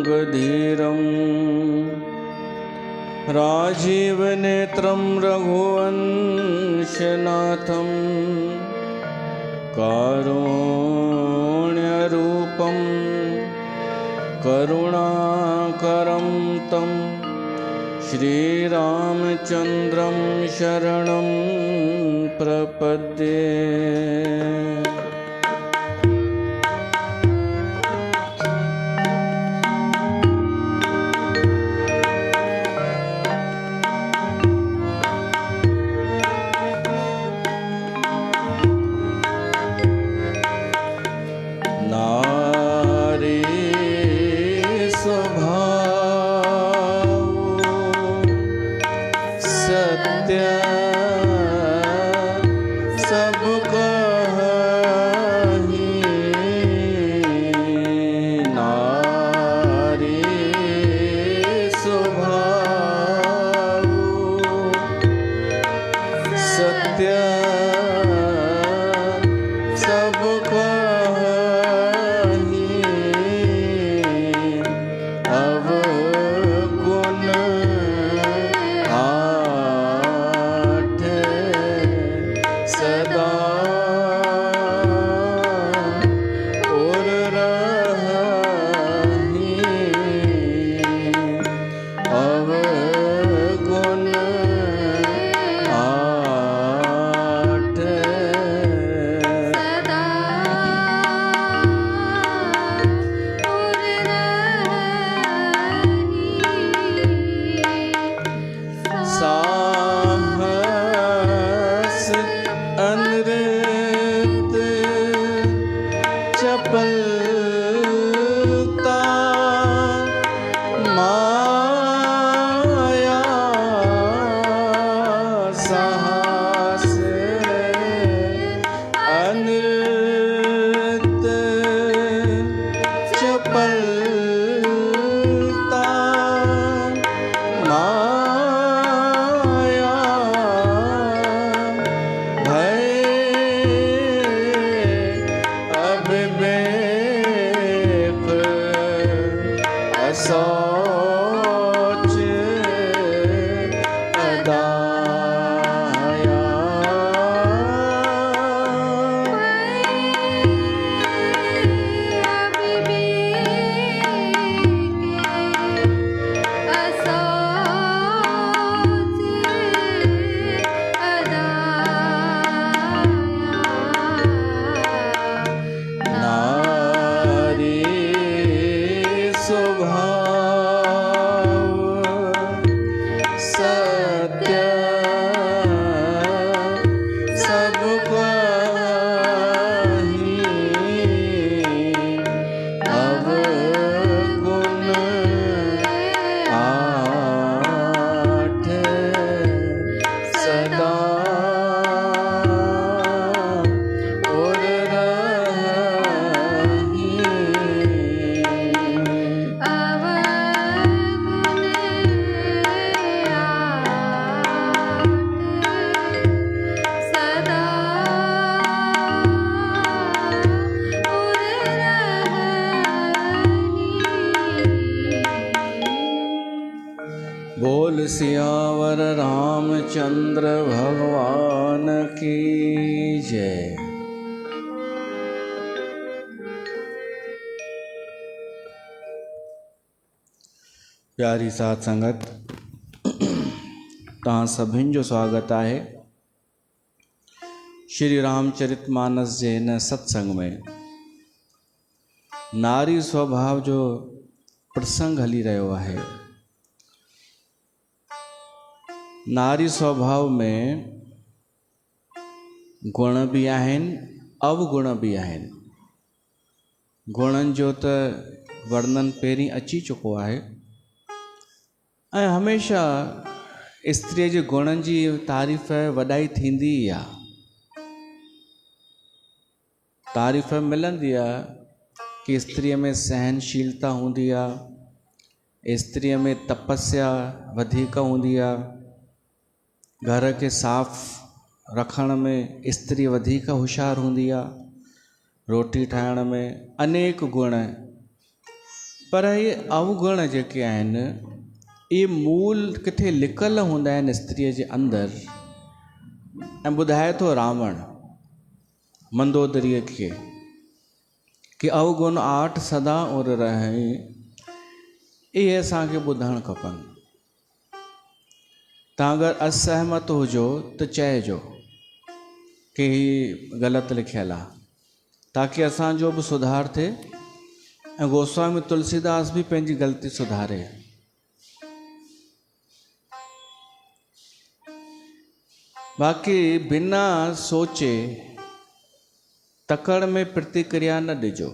योगधीरं राजीवनेत्रं रघुवंशनाथं कारुण्यरूपं करुणाकरं तं श्रीरामचन्द्रं शरणं प्रपद्ये। बोल सियावर रामचंद्र भगवान की जय। प्यारी साथ संगत, तहां सभिनि जो स्वागत आहे श्री रामचरितमानस जे इन सत्संग में। नारी स्वभाव जो प्रसंग हली रहियो आहे। नारी स्वभाव में गुण भी आहिनि, अवगुण भी आहिनि। गुणनि जो त वर्णन पहिरीं अची चुको आहे ऐं हमेशा स्त्रीअ जे गुणनि जी तारीफ़ वॾाई थींदी ई आहे। तारीफ़ मिलंदी आहे कि स्त्रीअ में सहनशीलता हूंदी आहे, स्त्रीअ में तपस्या वधीक हूंदी आहे, घर के साफ़ रखण में स्त्री वधीक होशियार हूंदी आहे, रोटी ठाहिण में अनेक गुण पर ये अवगुण जेके आहिनि ये मूल किथे लिकल हूंदा आहिनि स्त्रीअ जे अंदरि। ऐं ॿुधाए थो रावण मंदोदरीअ खे कि अवगुण 8 सदा और रहे, इहे असांखे ॿुधणु खपनि। तव्हां अगरि असहमत हुजो त चइजो कि ही ग़लति लिखियलु आहे, ताकि असांजो बि सुधार थिए ऐं गोस्वामी तुलसीदास बि पंहिंजी ग़लती सुधारे। बाक़ी बिना सोचे तकड़ में प्रतिक्रिया न ॾिजो,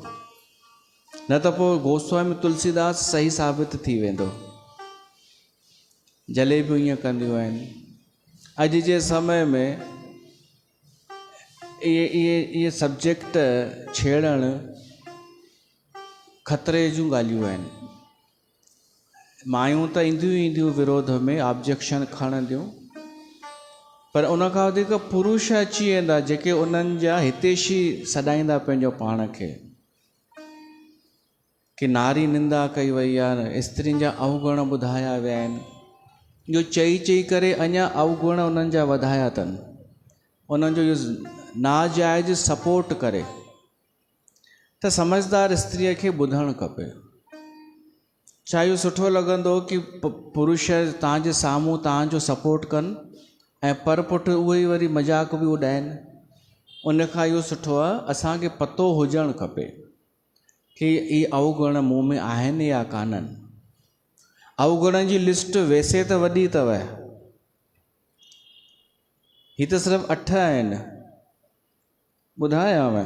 न त पोइ गोस्वामी तुलसीदास सही साबित थी वेंदो। जलेबियूं ईअं कंदियूं आहिनि। अॼु जे समय में इहे सब्जेक्ट छेड़णु ख़तरे जूं ॻाल्हियूं आहिनि। मायूं त ईंदियूं विरोध में ऑब्जेक्शन खणंदियूं, पर उन खां वधीक पुरुष अची वेंदा जेके उन्हनि जा हितेशी सॾाईंदा पंहिंजो पाण खे कि नारी निंदा कई वई आहे, स्त्रियुनि जा अवगुण ॿुधाया विया आहिनि। इहो चई करे अञा अवगुण उन्हनि जा वधाया अथनि, उन्हनि जो इहो नाजाइज़ सपोर्ट करे। त समझदार स्त्रीअ खे ॿुधणु खपे। छा इहो सुठो लॻंदो कि पुरुष तव्हांजे साम्हूं तव्हांजो सपोर्ट कनि ऐं पर पुठ उहे ई वरी मज़ाक बि उॾाइनि? उन खां इहो सुठो आहे असांखे पतो हुजणु खपे कि इहे अवगुण मूं में आहिनि या कान्हनि। अवगुणनि जी लिस्ट वैसे त वॾी अथव, ही त सिर्फ़ु 8 आहिनि। ॿुधायांव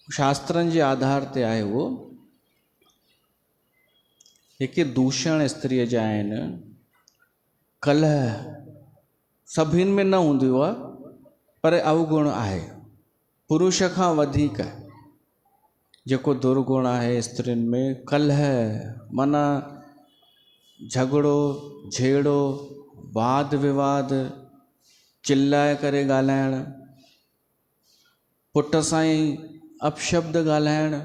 शास्त्रनि जे आधार ते आहे उहो। जेके दूषण स्त्रीअ जा आहिनि, कलह सभिनि में न हूंदो आहे, पर अवगुण आहे पुरुष खां वधीक। जेको दुर्गुण आहे स्त्रियुनि में कलह, माना झगड़ो झेड़ो, वाद विवाद, चिल्लाए करे ॻाल्हाइणु, पुट सां ई अपशब्द ॻाल्हाइणु,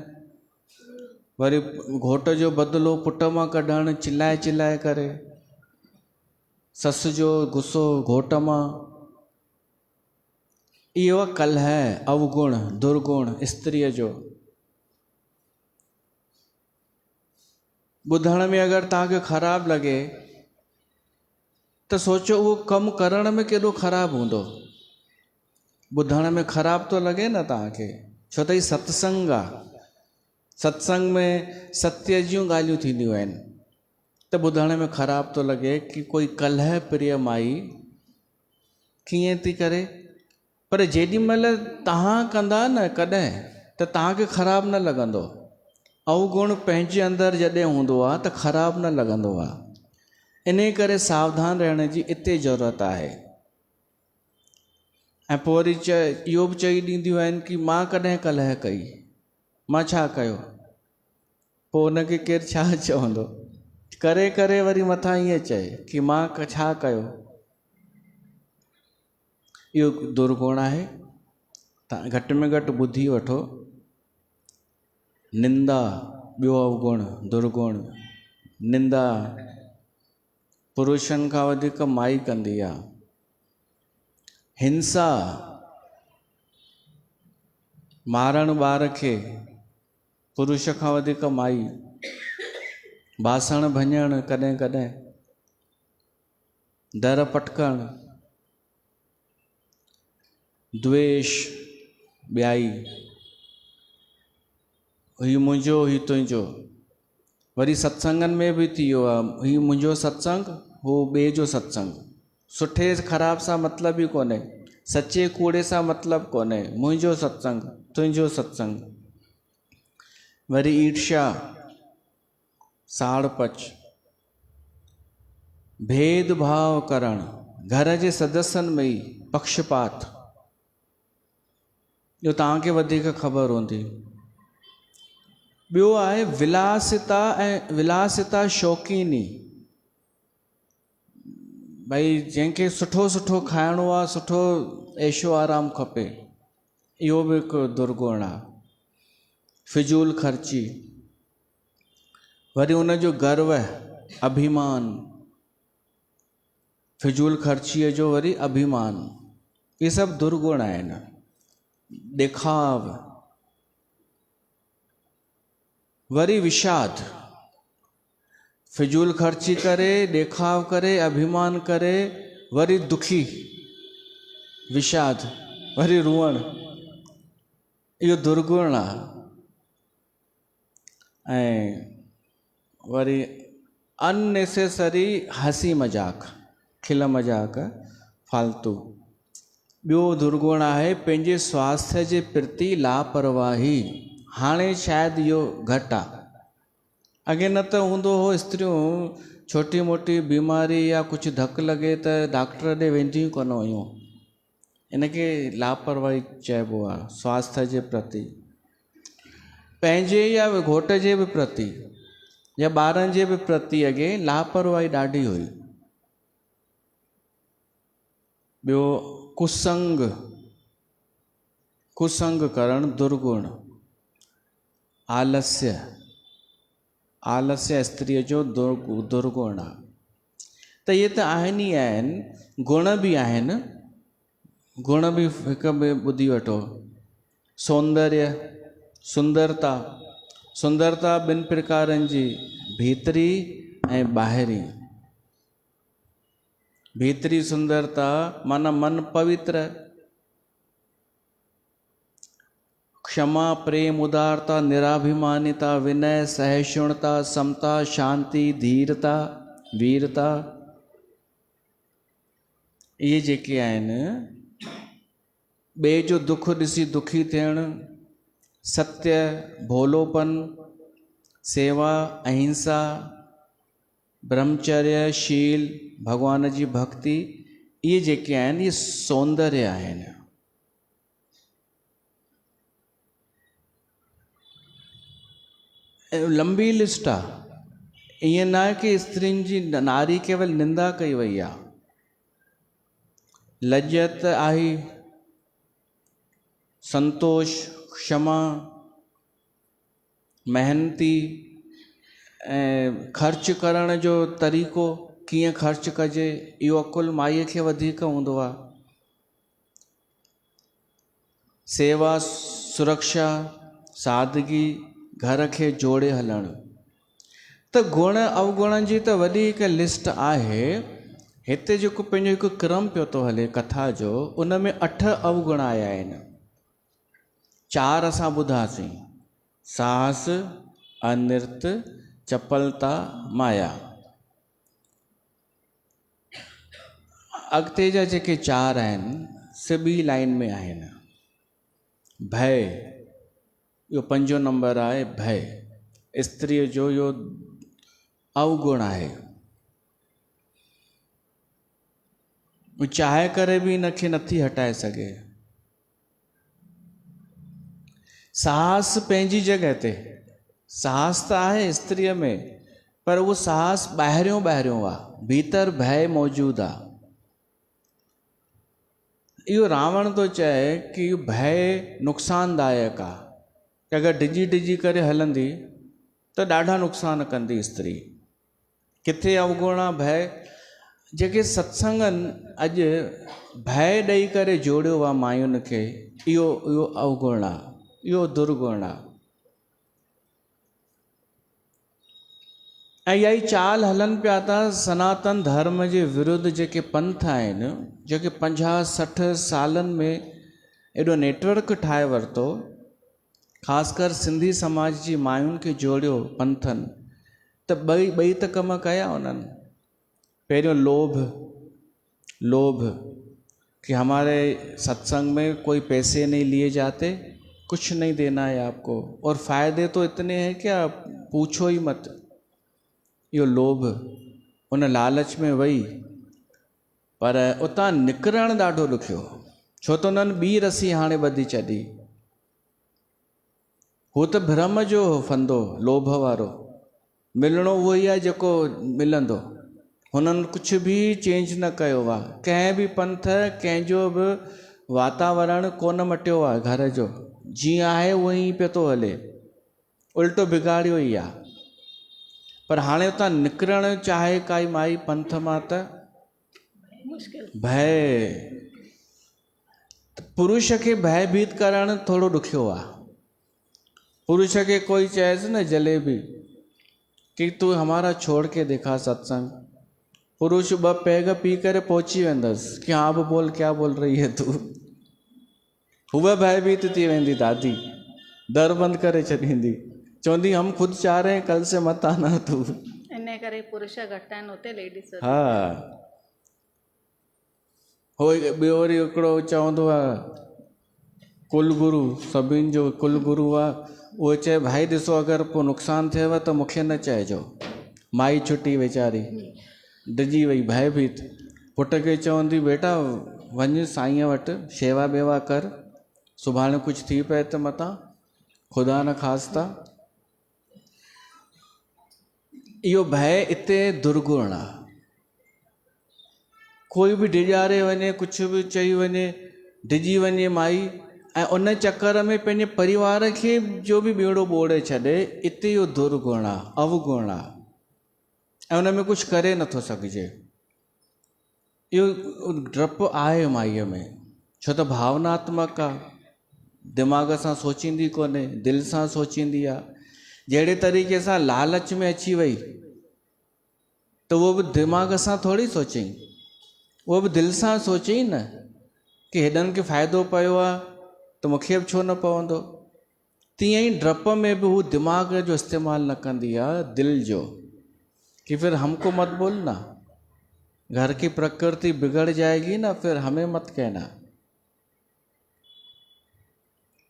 वरी घोट जो बदिलो पुट मां कढणु चिल्लाए करे, ससु जो गुस्सो घोट मां। इहो कलह, अवगुण, दुर्गुण स्त्रीअ जो। ॿुधण में अगरि तव्हांखे ख़राबु लॻे त सोचो उहो कमु करण में केॾो ख़राबु हूंदो। ॿुधण में ख़राबु थो लॻे न तव्हांखे, छो त हीउ सत्संग आहे। सत्संग में सत्य जूं ॻाल्हियूं थींदियूं आहिनि। त ॿुधण में ख़राबु थो लॻे कि कोई कलह प्रिय माई कीअं थी करे, पर जेॾी महिल तव्हां कंदा न कॾहिं त तव्हांखे ख़राबु न लॻंदो। अवगुण पंहिंजे अंदरि जॾहिं हूंदो आहे त ख़राबु न लॻंदो आहे। इन करे सावधान रहण जी इते ज़रूरत आहे। ऐं पोइ वरी इहो बि चई ॾींदियूं आहिनि कि मां कॾहिं कलह कई, मां छा कयो? पोइ उनखे केरु छा चवंदो? करे वरी मथां ईअं चए कि मां छा कयो? इहो दुर्गुण आहे। तव्हां घटि में घटि ॿुधी वठो। निंदा ॿियो अवगुण, दुर्गुण। निंदा पुरुषनि खां वधीक माई कंदी आहे। हिंसा, मारणु ॿार खे पुरुष खां वधीक माई। बासण भञणु कॾहिं, दर पटकणु, द्वेष, ॿियाई, हीउ मुंहिंजो हीउ तुंहिंजो। वरी सत्संगनि में बि थी वियो आहे, हीउ मुंहिंजो सत्संग, हो ॿिए जो सत्संग। सुठे ख़राब सां मतिलबु ई कोन्हे, सचे कूड़े सां मतिलबु कोन्हे। मुंहिंजो सत्संग, तुंहिंजो सत्संग। वरी ईर्ष्या, साड़पच, भेदभाव करणु, घर जे सदस्यनि में ई पक्षपात। इहो तव्हांखे वधीक ख़बर हूंदी। ॿियो आहे विलासिता शौक़ीनी। भई जंहिंखे सुठो खाइणो आहे, सुठो ऐशो आराम खपे, इहो बि हिकु दुर्गुण आहे। फिजूल ख़र्ची, वरी उन जो गर्व, अभिमान, फिजूल ख़र्चीअ जो वरी अभिमान, ये सब दुर्गुण आहिनि। ॾेखाव, वरी विषाद, फिजूल ख़र्ची करे, ॾेखाव करे, अभिमान करे, वरी दुखी, विषाद, वरी रुअण, इहो दुर्गुण आहे। ऐं वरी अननेसेसरी हंसी मजाक, खिल मजाक, फालतू। ॿियो दुर्गुण आहे पंहिंजे स्वास्थ्य जे प्रति लापरवाही। हाणे शायदि इहो घटि आहे, अॻे न त हूंदो हो, स्त्रियूं छोटी मोटी बीमारी या कुझु धकु लॻे त डॉक्टर ॾे वेंदियूं कोन हुयूं। इनखे लापरवाही चइबो आहे, स्वास्थ्य जे प्रति, पंहिंजे या घोट जे बि प्रति या ॿारनि जे बि प्रति अॻे लापरवाही ॾाढी हुई। ॿियो कुसंग, कुसंग करणु दुर्गुण। आलस्य, आलस्य स्त्रीअ जो दुर्गुण आहे। त इहे त आहिनि ई आहिनि, गुण बि आहिनि, गुण बि हिकु में ॿुधी वठो। सौंदर्य, सुंदरता, सुंदरता ॿिनि प्रकारनि जी, भीतरी ऐं ॿाहिरी। भीतरी सुंदरता माना मन पवित्र, क्षमा, प्रेम, उदारता, निराभिमानिता, विनय, सहिष्णुता, समता, शांति, धीरता, वीरता, इहे जेके आहिनि। ॿिए जो दुख ॾिसी दुखी थियणु, सत्य, भोलोपन, सेवा, अहिंसा, ब्रह्मचर्य, शील, भगवान जी भक्ति, इहे जेके आहिनि इहे सौंदर्य आहिनि। लंबी लिस्ट आहे, ईअं न आहे कि स्त्रियुनि जी नारी केवल निंदा कई वई आहे। लज्जत आहे, संतोष, क्षमा, मेहनती, ऐं ख़र्च करण जो तरीक़ो, कीअं ख़र्च कजे, इहो अकुल माईअ खे वधीक हूंदो आहे। सेवा, सुरक्षा, सादगी, घर खे जोड़े हलणु। त गुण अवगुणनि जी त वॾी हिकु लिस्ट आहे। हिते जेको पंहिंजो हिकु क्रम पियो थो हले कथा जो, उन में 8 अवगुण आया आहिनि। 4 असां ॿुधासीं, साहस, अनिर्त, चपलता, माया। अॻिते जा जेके 4 आहिनि से ॿी लाइन में आहिनि। भय, इहो 5 नंबर आहे, भय, स्त्रीअ जो इहो अवगुण आहे। चाहे करे बि इनखे नथी हटाए सघे। साहस पंहिंजी जॻह ते, साहस त आहे स्त्रीअ में, पर उहो साहस ॿाहिरियों ॿाहिरियों आहे, भीतर भय मौजूदु आहे। इहो रावण थो चए कि इहो भय नुक़सानदायक आहे, कि अगरि डिॼी डिॼी करे हलंदी त ॾाढा नुक़सान कंदी स्त्री। किथे अवगुण आहे भय? जेके सत्संगनि अॼु भय ॾेई करे जोड़ियो आहे मायुनि खे, इहो अवगुण आहे, इहो दुर्गुण आहे। ऐं इहा ई चाल हलनि पिया था सनातन धर्म जे विरुद्ध जेके पंथ आहिनि, जेके 50-60 सालनि में एॾो नेटवर्क ठाहे वरितो, ख़ासि कर सिंधी समाज जी मायुनि खे जोड़ियो पंथनि, त ॿई त कम कया उन्हनि। पहिरियों लोभ कि हमारे सत्संग में कोई पैसे नहीं लिए जाते, कुछ नहीं देना है आपको, और फ़ायदे तो इतने हैं कि आप पूछो ही मत। इहो लोभ, उन लालच में वही, पर उतां निकिरणु ॾाढो ॾुखियो, छो त उन्हनि ॿी रसी हाणे ॿधी छॾी। हू त भ्रम जो फंदो, लोभ वारो, मिलणो उहो ई आहे जेको मिलंदो। हुननि कुझु बि चेंज न कयो आहे, कंहिं बि पंथ, कंहिंजो बि वातावरण कोन मटियो आहे घर जो, जीअं आहे उअं ई पियो थो हले। उल्टो बिगाड़ियो ई आहे। पर हाणे उतां निकिरणु चाहे काई माई पंथ मां त भय, पुरुष खे भयभीत करणु थोरो ॾुखियो आहे। पुरुष के कोई चएसि न जलेबी कि तू हमारा छोड़ के देखा सत्संग, पुरुष ब पैग पी करे पहुची वेंदसि कि हाँ अब बोल, क्या बोल रही है तू। हूअ भयभीत थी वेंदी दादी, दर बंदि करे छॾींदी, चवंदी हम खुद चाह रहे हैं कल से मत आना तू। इन करे पुरुष घटि आहिनि उते लेडीज़। हा, हो ॿियो वरी हिकिड़ो चवंदो आहे कुलगुरु, सभिनि जो कुलगुरु आहे, उहो चए भाई ॾिसो अगरि पोइ नुक़सानु थियव त मूंखे न चइजो। माई छुटी वीचारी डिॼी वई भयभीत, पुट खे चवंदी बेटा वञ साईं वटि शेवा बेवा कर, सुभाणे कुझु थी पए त मतां ख़ुदा न ख़ास्ता। इहो भय इते दुर्गुण आहे। कोई बि डिॼारे वञे, कुझु बि चई वञे, डिॼी वञे माई, ऐं उन चकर में पंहिंजे परिवार खे जो बि ॿेड़ो ॿोड़े छॾे, इते इहो दुर्गुण आहे, अवगुण आहे, ऐं उन में कुझु करे नथो सघिजे। इहो डपु आहे माईअ में, छो त भावनात्मक आहे, दिमाग़ सां सोचींदी कोन्हे, दिलि सां सोचींदी आहे। जहिड़े तरीक़े सां लालच में अची वई त उहो बि दिमाग़ सां थोरी सोचई, उहो बि दिलि सां सोचई न कि हेॾनि खे फ़ाइदो पियो आहे त मूंखे बि छो न पवंदो। तीअं ई डप में बि हू दिमाग़ जो इस्तेमालु न कंदी आहे, दिलि जो, कि फिर हमको मत बोलना, घर की प्रकृति बिगड़ जाएगी ना, फिर हमें मत कहना।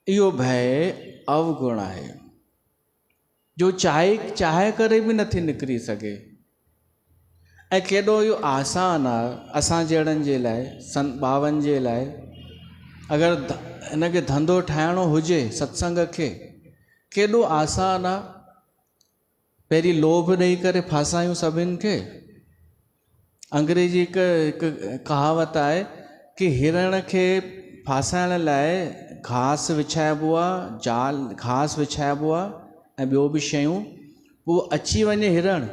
इहो भय अवगुण आहे जो चाहे करे बि नथी निकिरी सघे। ऐं केॾो इहो आसान आहे असां जहिड़नि जे लाइ, संत ॿावनि जे लाइ। अगरि हिनखे धंधो ठाहिणो हुजे सत्संग खे, केॾो आसान आहे। पहिरीं लोभ ॾेई करे फासायूं सभिनि खे। अंग्रेजी हिकु कहावत आहे कि हिरण खे फासाइण लाइ घास विछाइबो आहे, जाल घास विछाइबो आहे ऐं ॿियो बि शयूं, उहो अची वञे हिरण,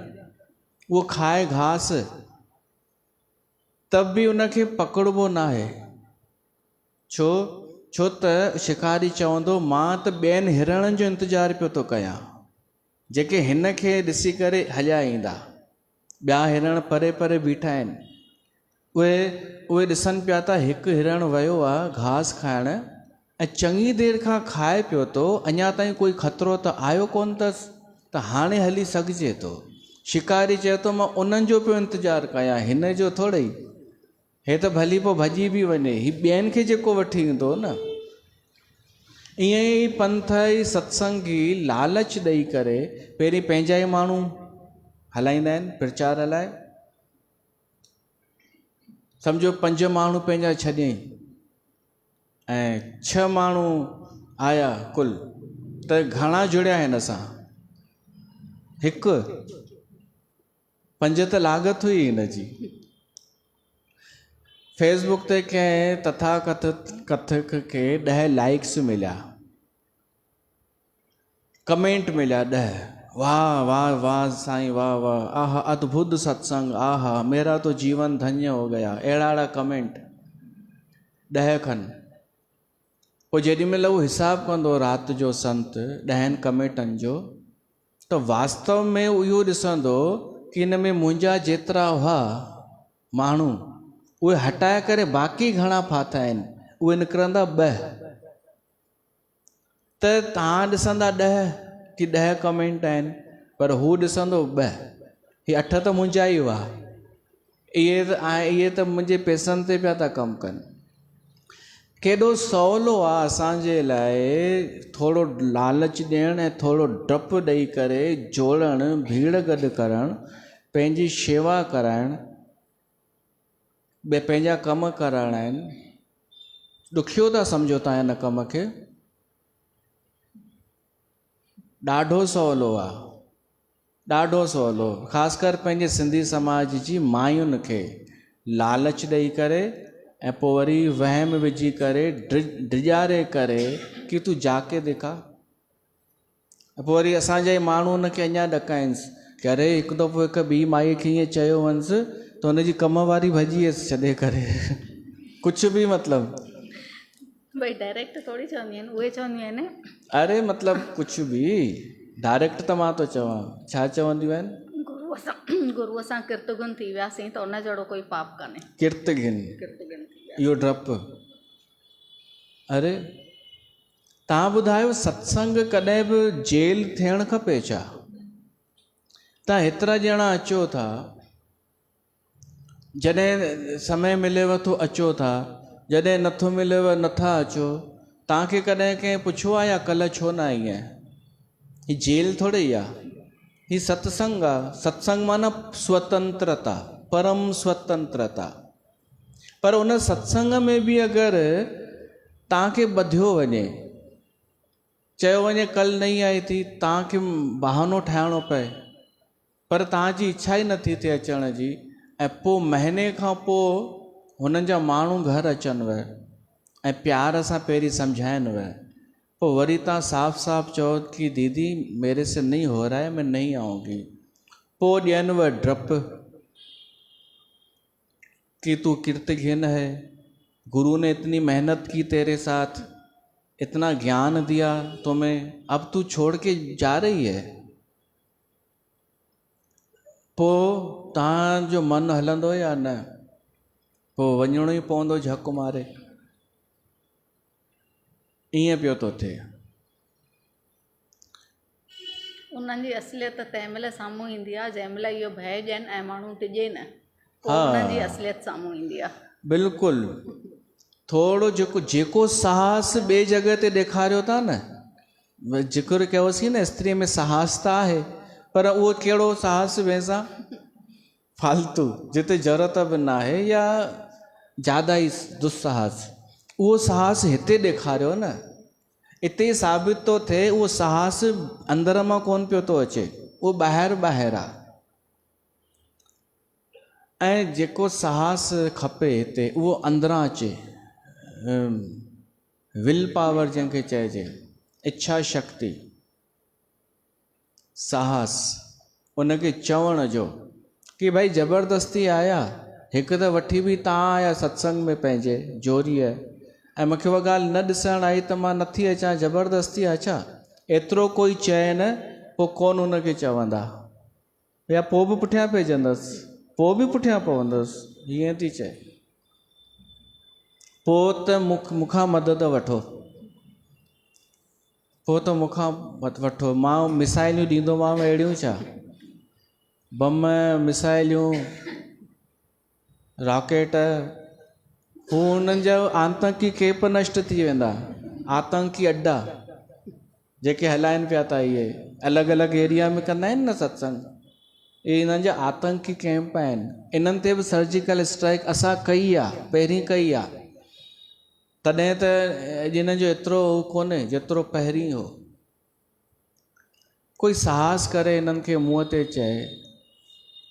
उहो खाए घास, तब बि उनखे पकड़बो न आहे। छो त शिकारी चवंदो मां त ॿियनि हिरणनि जो इंतज़ारु पियो थो कयां जेके हिन खे ॾिसी करे हलिया ईंदा। ॿिया हिरण परे परे बीठा आहिनि, उहे ॾिसनि पिया था हिकु हिरण वियो आहे घास खाइण ऐं चङी देरि खां खाए पियो थो, अञा ताईं कोई ख़तरो त आयो कोन अथसि, त हाणे हली सघिजे थो। शिकारी चए थो मां उन्हनि जो पियो इंतज़ारु कयां, हिन जो थोरे ई, हे त भली पोइ भॼी बि वञे, हीउ ॿियनि खे जेको वठी ईंदो न। ईअं ई पंथ ई सत्संगी लालच ॾेई करे पहिरीं पंहिंजा ई माण्हू हलाईंदा आहिनि प्रचार लाइ। सम्झो 5 माण्हू पंहिंजा छॾियईं ऐं 6 माण्हू आया कुल, त घणा जुड़िया आहिनि असां? 1। 5 त लागत हुई हिनजी। फेसबुक ते कंहिं तथाकथित कथक खे 10 लाइक्स मिलिया, कमेंट मिलिया 10, वाह वाह वाह साईं, वाह वाह, आहा अद्भुत सत्संग, आहा मेरा तो जीवन धन्य हो गया, अहिड़ा कमेंट 10 खनि। पोइ जेॾी महिल उहो हिसाबु कंदो राति जो संत 10 कमेंटनि जो, त वास्तव में इहो ॾिसंदो कि हिन में मुंहिंजा जेतिरा हुआ माण्हू, उहे हटाए करे बाक़ी घणा फाथा आहिनि, उहे निकिरंदा 2। त तव्हां ॾिसंदा 10 कि 10 कमेंट आहिनि, पर हू ॾिसंदो 2, ही 8 त मुंहिंजा ई हुआ, इहे त मुंहिंजे पैसनि ते पिया था कमु कनि। केॾो सवलो आहे असांजे लाइ थोरो लालच ॾियणु ऐं थोरो डपु ॾेई करे जोड़णु, भीड़ गॾु करणु, पंहिंजी शेवा कराइणु, पंहिंजा कम कराइणा आहिनि। ॾुखियो था सम्झो तव्हां हिन कम खे? ॾाढो सवलो आहे, ॾाढो सवलो। ख़ासि कर पंहिंजे सिंधी समाज जी मायुनि खे लालच ॾेई करे ऐं पोइ वरी वहम विझी करे डिॼारे करे कि तू जाके दिखा। पोइ वरी असांजा ई माण्हू हुनखे अञा ॾकाइनिसि की अरे हिकु दफ़ो हिकु ॿी माई खे ईअं चयो वञिसि त हुनजी कम वारी भॼी वियसि छॾे करे कुझु बि मतिलबु भई डायरेक्ट थोड़ी चवंदी आहिनि, उहे चवंदियूं आहिनि अरे मतिलबु कुझु बि डायरेक्ट त मां थो चवां, छा चवंदियूं आहिनि? गुरूअ सां किर्तगुन थी वियासीं त उन जहिड़ो कोई पाप कान्हे। किर्तगिन किर्तगुन थी विया। इहो डपु। अरे तव्हां ॿुधायो सत्संग कॾहिं बि जेल थियणु खपे छा? तव्हां हेतिरा ॼणा अचो था, जॾहिं समय मिलेव थो अचो था, जॾहिं नथो मिलेव नथा अचो। तव्हांखे कॾहिं कंहिं पुछियो आहे या कल्ह छो न आई आहे? हीअ जेल थोरी आहे, हीअ सत्संग आहे। सत्संग माना स्वतंत्रता, परम स्वतंत्रता। पर उन सत्संग में बि अगरि तव्हांखे ॿधियो वञे, चयो वञे कल्ह नहीं आई थी, तव्हांखे बहानो ठाहिणो पए, पर तव्हांजी इच्छा ई नथी थिए अचण जी, ऐं पोइ महीने खां पोइ हुननि जा माण्हू घर अचनिव ऐं प्यार सां पहिरीं सम्झाइनिव, पोइ वरी तव्हां साफ़ साफ़ चओ कि दीदी मेरे से नहीं हो रहा है, मैं नहीं आऊँगी। पोइ ॾियनिव डपु कि तू कीर्तघीन है, गुरु ने इतनी मेहनत की तेरे साथ, इतना ज्ञान दिया तुम्हें, अब तू छोड़ के जा रही है। पोइ तव्हांजो मन हलंदो या न? पोइ वञिणो ई पवंदो झक मारे। ईअं पियो थो थिए। उन्हनि जी असलियत तंहिं महिल साम्हूं ईंदी आहे जंहिं महिल इहो भय ॾियनि ऐं माण्हू टिजे न, पोइ उन्हनि जी असलियत साम्हूं ईंदी आहे। बिल्कुलु। थोरो जेको साहस ॿिए जॻह ते ॾेखारियो था न, ज़िक्र कयोसीं न स्त्रीअ में साहस त आहे, पर उहो कहिड़ो साहस वैसा फालतू, जिते ज़रूरत बि न आहे, या ज़्यादा ई दुस्साहस। उहो साहस हिते ॾेखारियो न, हिते साबित थो थिए उहो साहस अंदर मां कोन पियो थो अचे, उहो ॿाहिरि आहे। ऐं जेको साहस खपे हिते उहो अंदरां अचे, विल पावर जंहिंखे चइजे, इच्छा शक्ति, साहस, उनखे चवण जो कि भाई ज़बरदस्ती आया, हिकु त वठी बि तव्हां आया सत्संग में पंहिंजे जोरीअ, ऐं मूंखे उहा ॻाल्हि न ॾिसणु आई त मां नथी अचां, ज़बरदस्ती अचां, एतिरो कोई चए न, पोइ कोन उनखे चवंदा, या पोइ बि पुठियां पइजंदसि, पोइ बि पुठियां पवंदसि, हीअं थी चए। पोइ त मूंखां मदद वठो, पोइ त मूंखां वठो। मां मिसाइलियूं ॾींदोमांव अहिड़ियूं छा, बम, मिसाइलियूं, रॉकेट, हू हुननि जा आतंकी केप नष्ट थी वेंदा, आतंकी अड्डा जेके हलाइनि पिया था, इहे अलॻि अलॻि एरिया में कंदा आहिनि न सत्संग, इहे इन्हनि जा आतंकी कैंप आहिनि। इन्हनि ते बि सर्जिकल स्ट्राइक असां कई आहे, पहिरीं कई आहे, तॾहिं त जिन जो एतिरो कोन्हे जेतिरो पहिरीं हो। कोई साहस करे इन्हनि खे मुंहं ते चए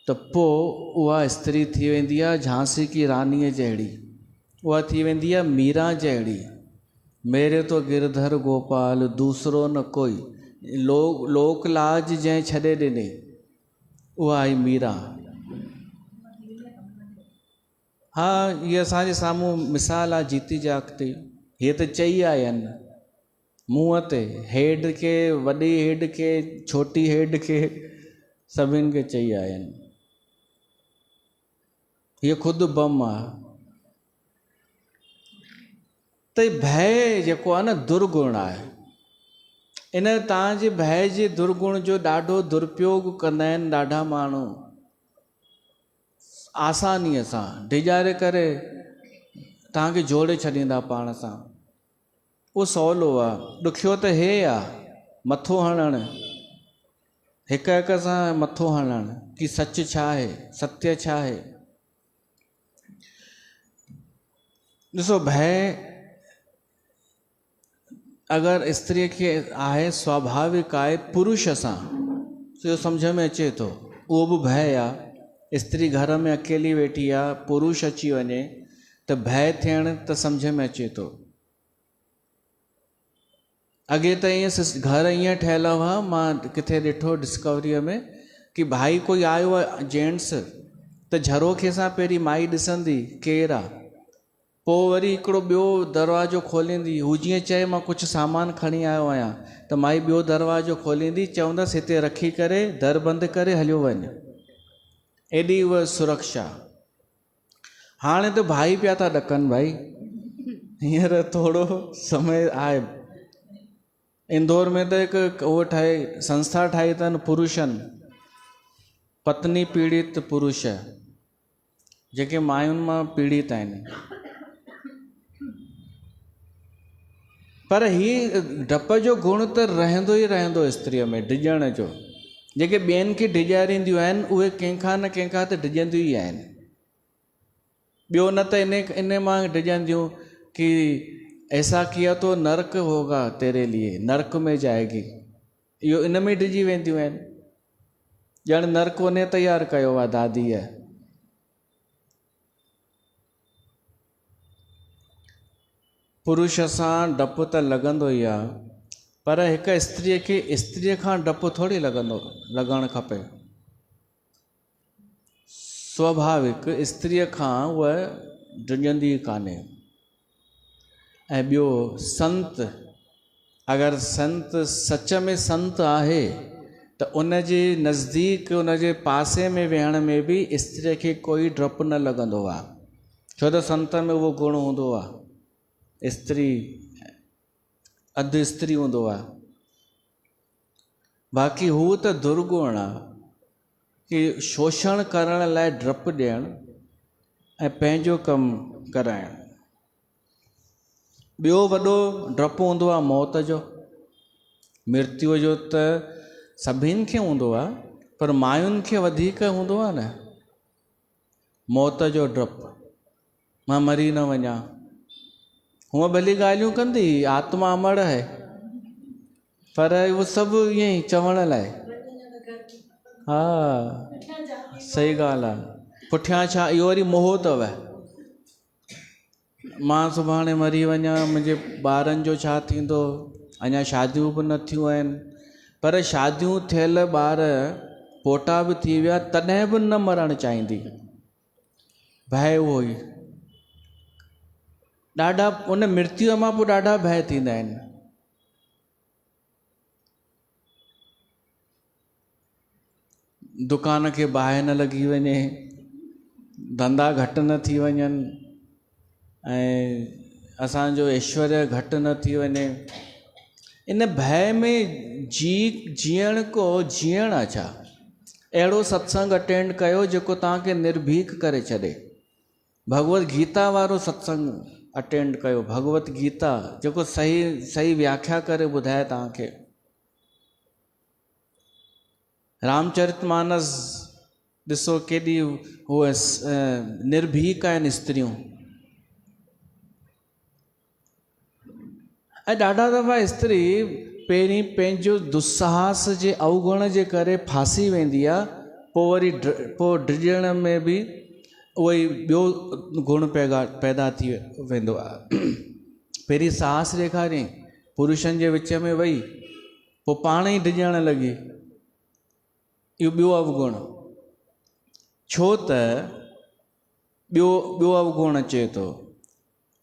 त पोइ उहा स्त्री थी वेंदी आहे झांसी की रानीअ जहिड़ी, उहा थी वेंदी आहे मीरा जहिड़ी। मेरे तो गिरधर गोपाल दूसरो न कोई, लोक लाज जंहिं छॾे ॾिने, उहा आई मीरा। हा, इहा असांजे साम्हूं मिसाल आहे जीती जागती। हीअ त चई आया आहिनि मुंहं ते, हेड खे, वॾी हेड खे, छोटी हेड खे, सभिनि खे चई आया आहिनि। हीअ ख़ुदि बम आहे। त भय जेको आहे न दुर्गुण आहे। इन तव्हांजे भय जे दुर्गुण जो ॾाढो दुरुपयोग कंदा आहिनि ॾाढा माण्हू, आसानीअ सां डिॼारे करे तव्हांखे जोड़े छॾींदा पाण सां। उहो सवलो आहे। ॾुखियो त हे आहे, मथो हणणु, हिक हिक सां मथो हणणु कि सच छा आहे, सत्य छा आहे। ॾिसो, भय अगरि स्त्रीअ खे आहे, स्वाभाविक आहे, पुरुष सां इहो सम्झ में अचे थो, उहो बि भय आहे। स्त्री घर में अकेली वेठी आहे, पुरुष अची वञे त भय थियणु त सम्झ में अचे थो। अॻे त ईअं घर ईअं ठहियल हुआ, मां किथे ॾिठो डिस्कवरीअ में कि भाई कोई आयो आहे जेंट्स त झरोखे सां पहिरीं माई ॾिसंदी केरु आहे, पोइ वरी हिकिड़ो ॿियो दरवाज़ो खोलींदी, हू जीअं चए मां कुझु सामान खणी आयो आहियां त माई ॿियो दरवाज़ो खोलींदी, चवंदसि हिते रखी करे दर बंदि करे हलियो वञु। एॾी उहा सुरक्षा। हाणे त भाई पिया था ॾकनि भाई, हींअर थोरो समय आहे। इंदौर में त हिकु उहो संस्था ठाही अथनि पुरुषनि, पत्नी पीड़ित पुरुष, जेके मायुनि मां पीड़ित आहिनि। पर हीअ डप जो गुण त रहंदो ई रहंदो स्त्रीअ में, डिॼण जो। जेके ॿियनि खे डिॼारींदियूं आहिनि उहे कंहिंखां न कंहिंखां त डिॼंदियूं ई आहिनि। ॿियो न त इन मां डिॼंदियूं कि ऐसा किया तो नर्क होगा तेरे लिए, नर्क में जाएगी, इहो इन में डिॼी वेंदियूं आहिनि। ॼण नर्क उन तयारु कयो आहे दादीअ। पुरुष सां डपु त लॻंदो ई आहे, पर हिकु स्त्रीअ खे स्त्रीअ खां डपु थोरी लॻणु खपे। स्वाभाविक स्त्रीअ खां उहा डिॼंदी कान्हे। ऐं ॿियो संत, अगरि संत सच में संत आहे त उन जे नज़दीक उन जे पासे में वेहण में बि स्त्रीअ खे कोई डपु न लॻंदो आहे, छो त संत में उहो गुण हूंदो आहे, स्त्री अधु स्त्री हूंदो आहे। बाक़ी हू त दुर्गुण आहे कि शोषण करण लाइ डपु ॾियणु ऐं पंहिंजो कमु कराइणु। ॿियो वॾो डपु हूंदो आहे मौत जो। मृत्युअ जो त सभिनि खे हूंदो आहे, पर मायुनि खे वधीक हूंदो आहे न, मौत जो डपु, मां मरी न वञा। हूअं भली ॻाल्हियूं कंदी, आत्मा अमर है, पर उहो सभु ईअं ई चवण लाइ। हा सही ॻाल्हि आहे। पुठियां छा, इहो वरी मोह अथव, मां सुभाणे मरी वञा, मुंहिंजे ॿारनि जो छा थींदो, अञा शादियूं बि न थियूं आहिनि। पर शादियूं थियल ॿार पोटा बि थी विया तॾहिं बि न मरणु चाहींदी, भय उहो ई। ॾाढा उन मृत्युअ मां पोइ ॾाढा भय थींदा आहिनि। दुकान खे बाहि न लॻी वञे, धंधा घटि न थी वञनि, ऐं असांजो ऐश्वर्य घटि न थी वञे। इन भय में जीअण को जीअण आहे छा? अहिड़ो सत्संग अटेंड कयो जेको तव्हांखे निर्भीक करे छॾे। भगवत गीता वारो सत्संग अटेंड कयो, भगवत गीता जेको सही व्याख्या करे ॿुधाए तव्हांखे। रामचरितमानस ॾिसो केॾी उहे निर्भीक आहिनि स्त्रियूं। ऐं ॾाढा दफ़ा स्त्री पहिरीं पंहिंजो दुस्साहस जे अवगुण जे करे फासी वेंदी आहे, पोइ वरी पोइ डिॼण में बि उहो ई ॿियो गुण पैदा थी वेंदो आहे। पहिरीं साहस ॾेखारियईं पुरुषनि जे विच में वई, पोइ पाण ई डिॼण लॻी, इहो ॿियो अवगुण। छो त ॿियो अवगुण अचे थो,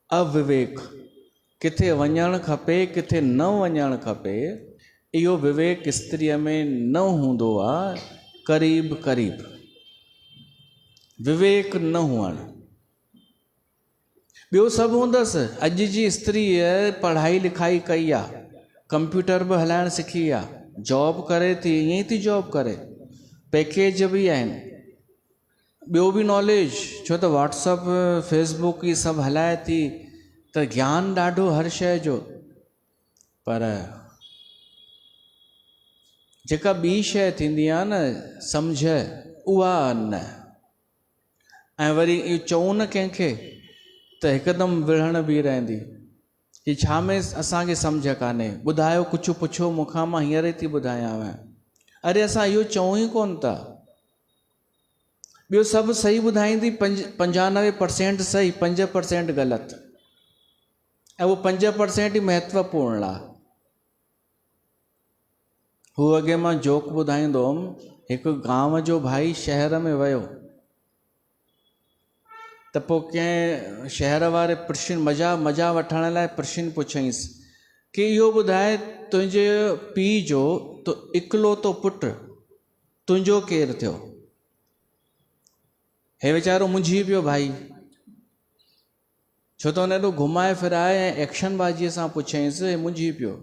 अविवेक। किथे वञणु खपे, किथे न वञणु खपे, इहो विवेक स्त्रीअ में न हूंदो आहे। क़रीब विवेक न हुअणु। ॿियो सभु हूंदसि। अॼु जी स्त्रीअ पढ़ाई लिखाई कई आहे, कंप्यूटर बि हलाइणु सिखी आहे, जॉब करे थी, ईअं ई थी जॉब करे, पैकेज बि आहिनि, ॿियो बि नॉलेज, छो त व्हाट्सअप फेसबुक इहे सभु हलाए थी, त ज्ञान ॾाढो हर शइ जो। पर जेका ॿी शइ थींदी आहे न, सम्झ, उहा न। ऐं वरी इहो चऊं न कंहिंखे त हिकदमि विढ़ण बि रहंदी कि छा में असांखे सम्झ कान्हे, ॿुधायो कुझु पुछो मूंखां, मां हींअर ई थी ॿुधायांव। अरे असां इहो चऊं ई कोन था। ॿियो सभु सही ॿुधाईंदी, 95% सही, 5% ग़लति, ऐं उहो 5% ई महत्वपूर्ण आहे। हू अॻे मां जोक ॿुधाईंदो हुउमि। हिकु गांव जो भाई शहर में वियो त पोइ कंहिं शहर वारे प्रश्न मज़ा वठण लाइ प्रश्न पुछईंसि कि इहो ॿुधाए तुंहिंजे पीउ जो तो इकलौतो पुटु तुंहिंजो केरु थियो? हे वीचारो मुंझी पियो भाई, छो त हुन एॾो घुमाए फिराए ऐं एक्शन बाजीअ सां पुछईंसि, मुंझी पियो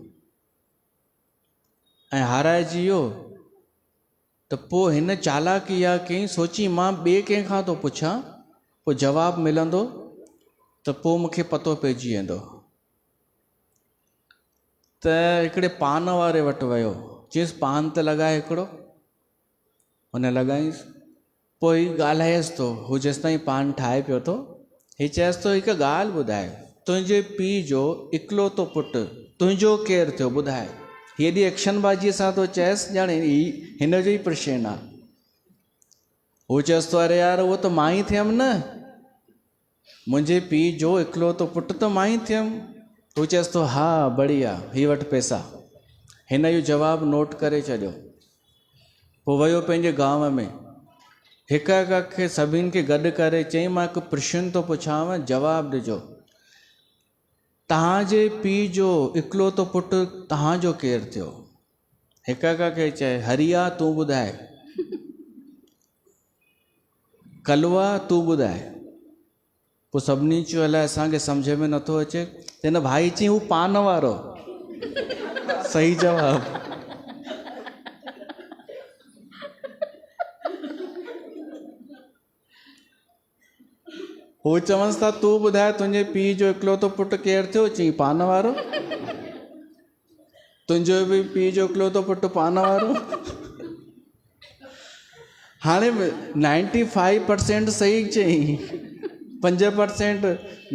ऐं हाराइजी वियो। त पोइ हिन चालाकी इहा कई, सोची मां ॿिए कंहिंखां थो पुछां, पोइ जवाबु मिलंदो त पोइ मूंखे पतो पइजी वेंदो। त हिकिड़े पान वारे वटि वियो, चयसि पान त लॻाए हिकिड़ो। हुन लॻाईंसि, पोइ हीउ ॻाल्हाएसि थो, हू जेसि ताईं पान ठाहे पियो थो, हीउ चएसि थो हिकु ॻाल्हि ॿुधाए, तुंहिंजे पीउ जो इकलौतो पुटु तुंहिंजो केरु थियो ॿुधाए। हेॾी एक्शन बाजीअ सां थो चएसि ॼाणे हिन जो ई प्रश्न आहे। हू चएसि थो, अरे यार उहो त मां ई थियमि न, मुंहिंजे पीउ जो इकलौतो पुटु त मां ई थियमि। हू चएसि थो, हा बढ़िया, हीअ वटि पैसा। हिन जो जवाबु नोट करे छॾियो। पोइ वियो पंहिंजे गांव में, हिक खे सभिनि खे गॾु करे चई, मां हिकु प्रश्न थो पुछांव, जवाबु ॾिजो। तव्हांजे पीउ जो इकलौतो पुटु तव्हांजो केरु थियो? हिक खे चए, हरिया तूं ॿुधाए, कलवा तूं ॿुधाए। पोइ सभिनी चयो अलाए असांखे सम्झ में नथो अचे। त हिन भाई चई, हू पान वारो। सही जवाबु। हू चवंसि था, तूं ॿुधाए तुंहिंजे पीउ जो इकलौतो पुटु केरु थियो? चई, पान वारो। तुंहिंजो बि पीउ जो इकलौतो पुटु पान वारो। हाणे 95% सही चई, 5%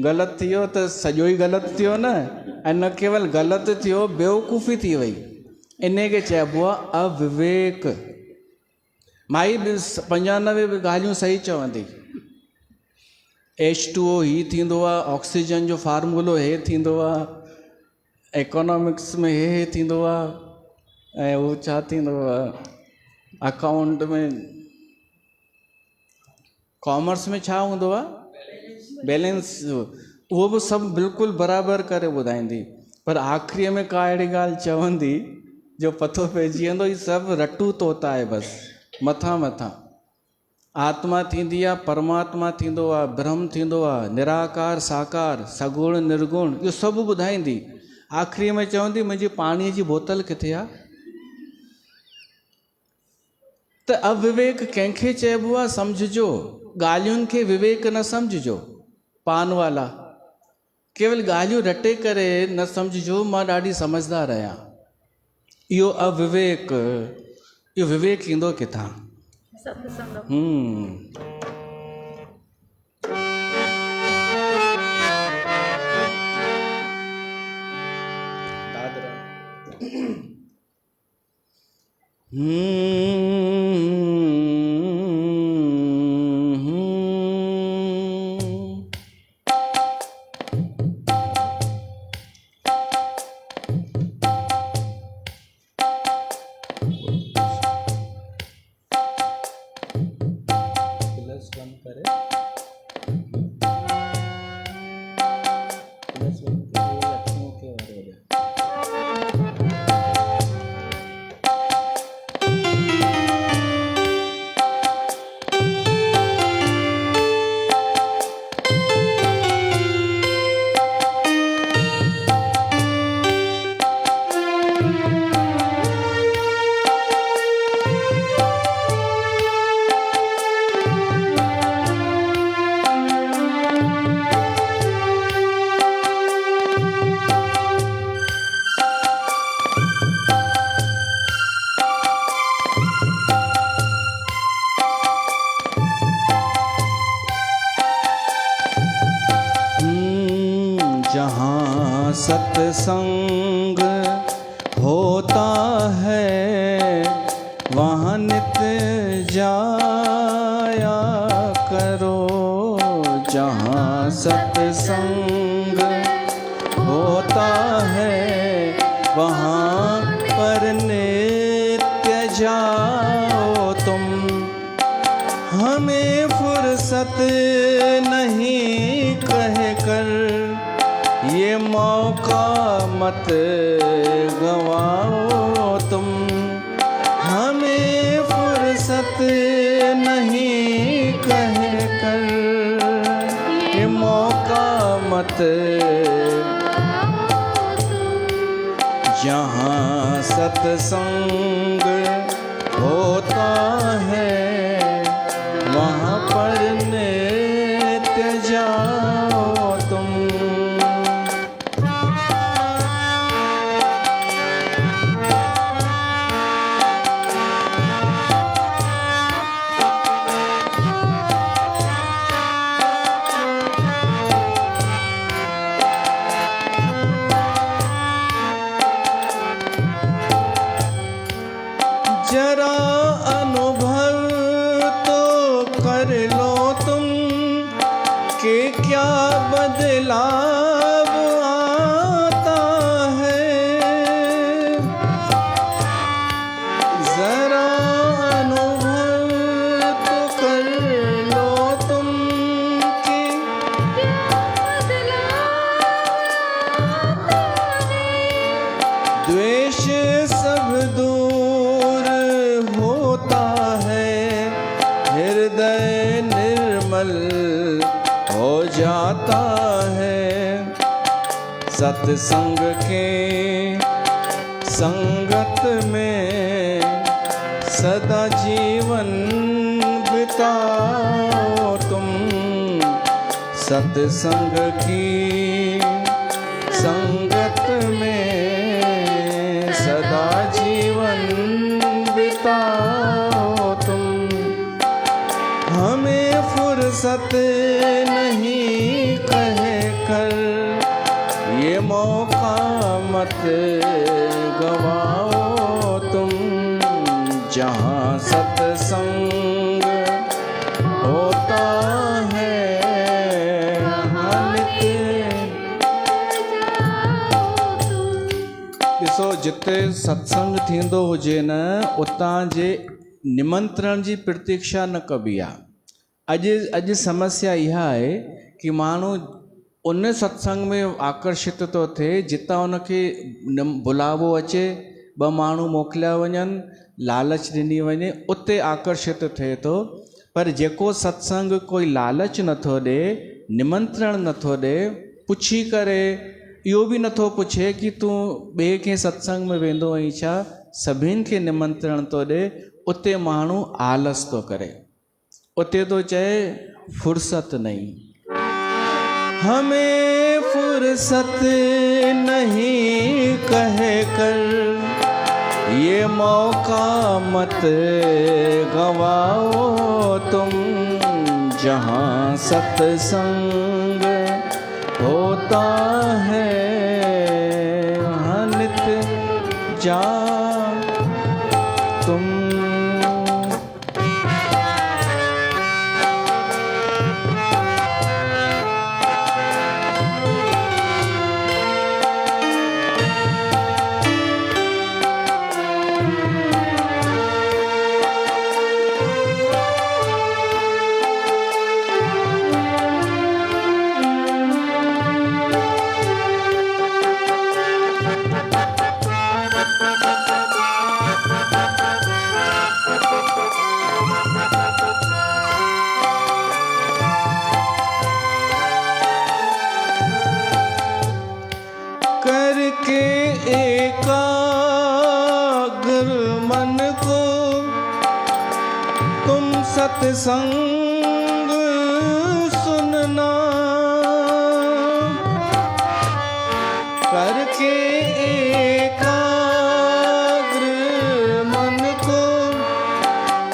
ग़लति थी वियो त सॼो ई ग़लति थियो न। ऐं न केवल ग़लति थियो, बेवकूफ़ी थी वई। इन खे चइबो आहे अविवेक। माई 95 ॻाल्हियूं सही चवंदी। H2O ही थींदो आहे, ऑक्सीजन जो फार्मूलो हे थींदो आहे, इकोनॉमिक्स में हे थींदो आहे, ऐं उहो छा थींदो आहे, अकाउंट में, कॉमर्स में छा हूंदो आहे, बैलेंस। उहो बि सभु बिल्कुलु बराबरि करे ॿुधाईंदी, पर आख़िरीअ में का अहिड़ी ॻाल्हि चवंदी जो पतो पइजी वेंदो, हीउ सभु रटू तोता आहे बसि, मथां आत्मा थींदी आहे, परमात्मा थींदो आहे, ब्रह्म थींदो आहे, निराकार साकार, सगुण निर्गुण, इहो सभु ॿुधाईंदी। आख़िरीअ में चवंदी, मुंहिंजी पाणीअ जी बोतल किथे आहे? त अविवेक कंहिंखे चइबो आहे? सम्झिजो, ॻाल्हियुनि खे विवेक न सम्झिजो। पान वाला केवल ॻाल्हियूं रटे करे न सम्झिजो, मां ॾाढी समझदार आहियां। इहो अविवेक, इहो विवेक ईंदो किथां? सत्संग। सत्संग होता है वहाँ नित जाया करो। जहाँ सत्संग होता है वहाँ पर नित तुम, हमें फुर्सत नहीं कह कर ये मौका मत गवाओ तुम, हमें फुर्सत नहीं कह कर ये मौका मत, जहाँ सत्संग होता है वहाँ पर नित्य जाओ तुम। जरा अनुभव तो कर लो तुम कि क्या बदलाव आता है, जरा अनुभव तो कर लो तुम कि द्वेष सब दूर होता है, हृदय निर्मल हो जाता है, सत्संग के संगत में सदा जीवन बिताओ तुम, सत्संग की संगत में सदा जीवन बिताओ तुम, हमें फुर्सत नहीं कह कर ये मौका मत गवाओ तुम, जहाँ सत्संग होता है ॾिसो जिते सत्संग थींदो हुजे न उतां जे निमंत्रण जी प्रतीक्षा न कबी आहे। अॼु समस्या इहा आहे कि माण्हू उन सत्संग में आकर्षित थो थिए जितां उनखे बुलावो अचे, ॿ माण्हू मोकिलिया वञनि, लालच ॾिनी वञे, उते आकर्षित थिए थो। पर जेको सत्संग कोई लालच नथो ॾे, निमंत्रण नथो ॾे, पुछी करे इहो बि नथो पुछे कि तूं ॿिए कंहिं सत्संग में वेंदो आहीं छा, सभिनि खे निमंत्रण थो ॾे, उते माण्हू आलस थो करे, उते तो चए फुर्सत नहीं, हमें फुर्सत नहीं कह कर ये मौका मत गवाओ तुम, जहाँ सत्संग होता है वहाँ नित्य जा तुम। करके एकाग्र मन को तुम सत्संग सुनना, करके एकाग्र मन को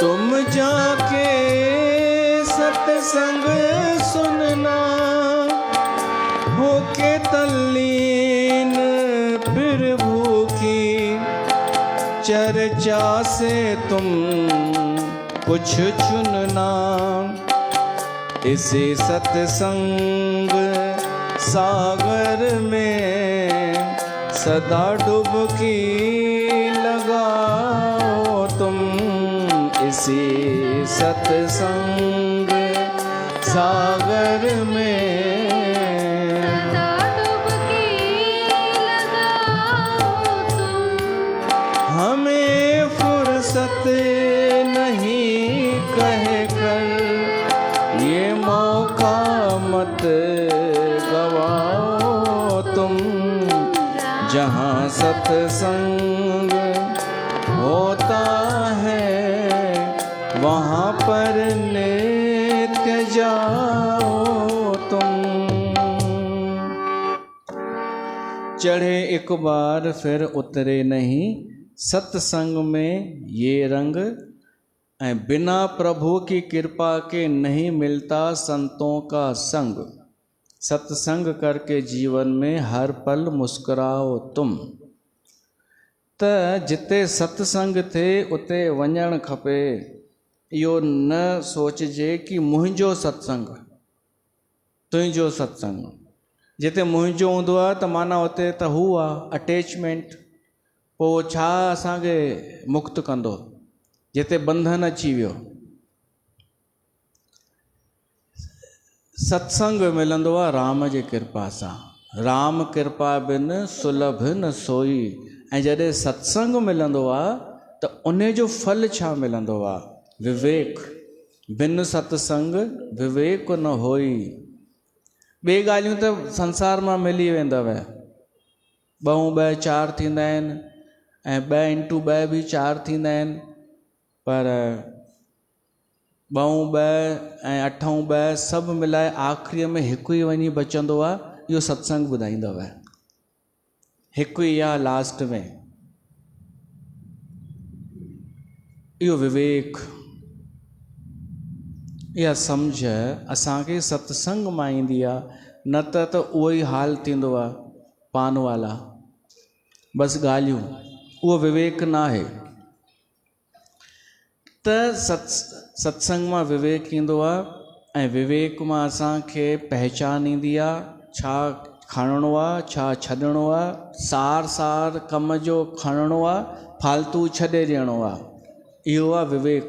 तुम जाके सत्संग सुनना, होके तल्लीन फिर भूखी चर्चा से तुम कुछ चुनना, इसे सत्संग सागर में सदा डुबकी लगाओ तुम, ऐसी सत्संग सागर में हमें फुर्सत नहीं कह कर ये मौका मत गवाओ तुम। जहाँ सत्संग होता है वहाँ पर नित्य जाओ तुम। चढ़े एक बार फिर उतरे नहीं, सत्संग में ये रंग। बिना प्रभु की कृपा के नहीं मिलता संतों का संग। सत्संग करके जीवन में हर पल मुस्कुराओ तुम। त जिते सत्संग थे उते वञण खपे। इहो न सोचिजे कि मुंहिंजो सत्संग तुंहिंजो सत्संग। जिते मुंहिंजो हूंदो आहे त माना उते त हू आहे अटैचमेंट। पोइ छा असांखे मुक्त कंदो जिते बंधन अची वियो। सत्संग मिलंदो आहे राम जी कृपा सां। राम कृपा बिन सुलभ न सोई। ऐं जॾहिं सत्संग मिलंदो आहे त उन जो फल छा मिलंदो आहे? विवेक। बिन सत्संग विवेक न होई। ॿिए ॻाल्हियूं त संसार मां मिली वेंदव। 2 × 2 4 थींदा आहिनि ऐं 2 × 2 बि 4 थींदा आहिनि। पर 2 × 2 ऐं 8 × 2 सभु मिलाए आख़िरीअ में हिकु ई वञी बचंदो आहे। इहो सत्संग ॿुधाईंदव। हिकु ई आहे लास्ट में। इहो विवेक, इहा सम्झ असांखे सत्संग मां ईंदी आहे। न त उहो ई हाल थींदो आहे पान वाला, बसि ॻाल्हियूं। उहो विवेक न आहे। त सत्संग मां विवेक ईंदो आहे ऐं विवेक मां असांखे पहचान ईंदी आहे। छा खणणो आहे, छा छॾिणो आहे। सार कम जो खणणो आहे, फालतू छॾे ॾियणो आहे। इहो आहे विवेक।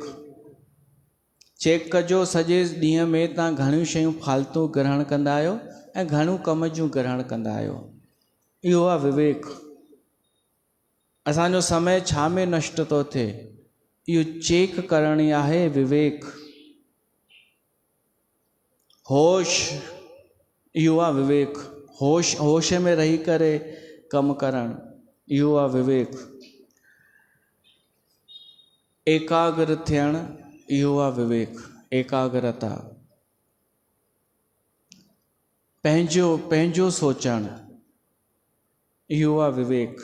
चेक कजो सॼे ॾींहं में तव्हां घणियूं शयूं फालतू ग्रहण कंदा आहियो ऐं घणियूं कम जूं ग्रहण कंदा आहियो। इहो आहे विवेक। असांजो समय छा में नष्ट थो थिए, इहो चेक करणी आहे विवेक। होश, इहो आहे विवेक। होश में रही करे कमु करणु, इहो आहे विवेक। एकाग्र थियणु, इहो आहे विवेक। एकाग्रता, पंहिंजो सोचणु, इहो आहे विवेक।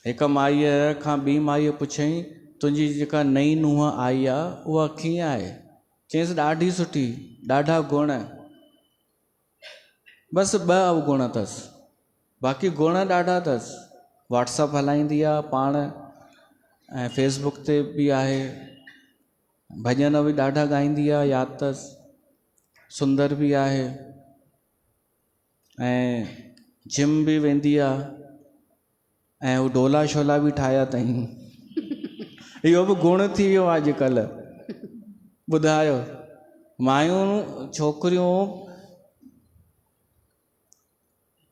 हिकु माईअ खां ॿी माईअ पुछईं, तुंहिंजी जेका नई नुंहुं आई आहे उहा कीअं आहे? चयईंसि ॾाढी सुठी, ॾाढा गुण। बसि 2 अवगुण अथसि, बाक़ी गुण ॾाढा अथसि। व्हाट्सअप हलाईंदी आहे पाण ऐं फेसबुक ते बि आहे। भॼन बि ॾाढा ॻाईंदी आहे, यादि अथसि। सुंदर बि आहे ऐं जिम बि वेंदी आहे ऐं हू डोला शोला बि ठाहिया अथई। इहो बि गुण थी वियो आहे अॼुकल्ह। ॿुधायो, मायूं छोकिरियूं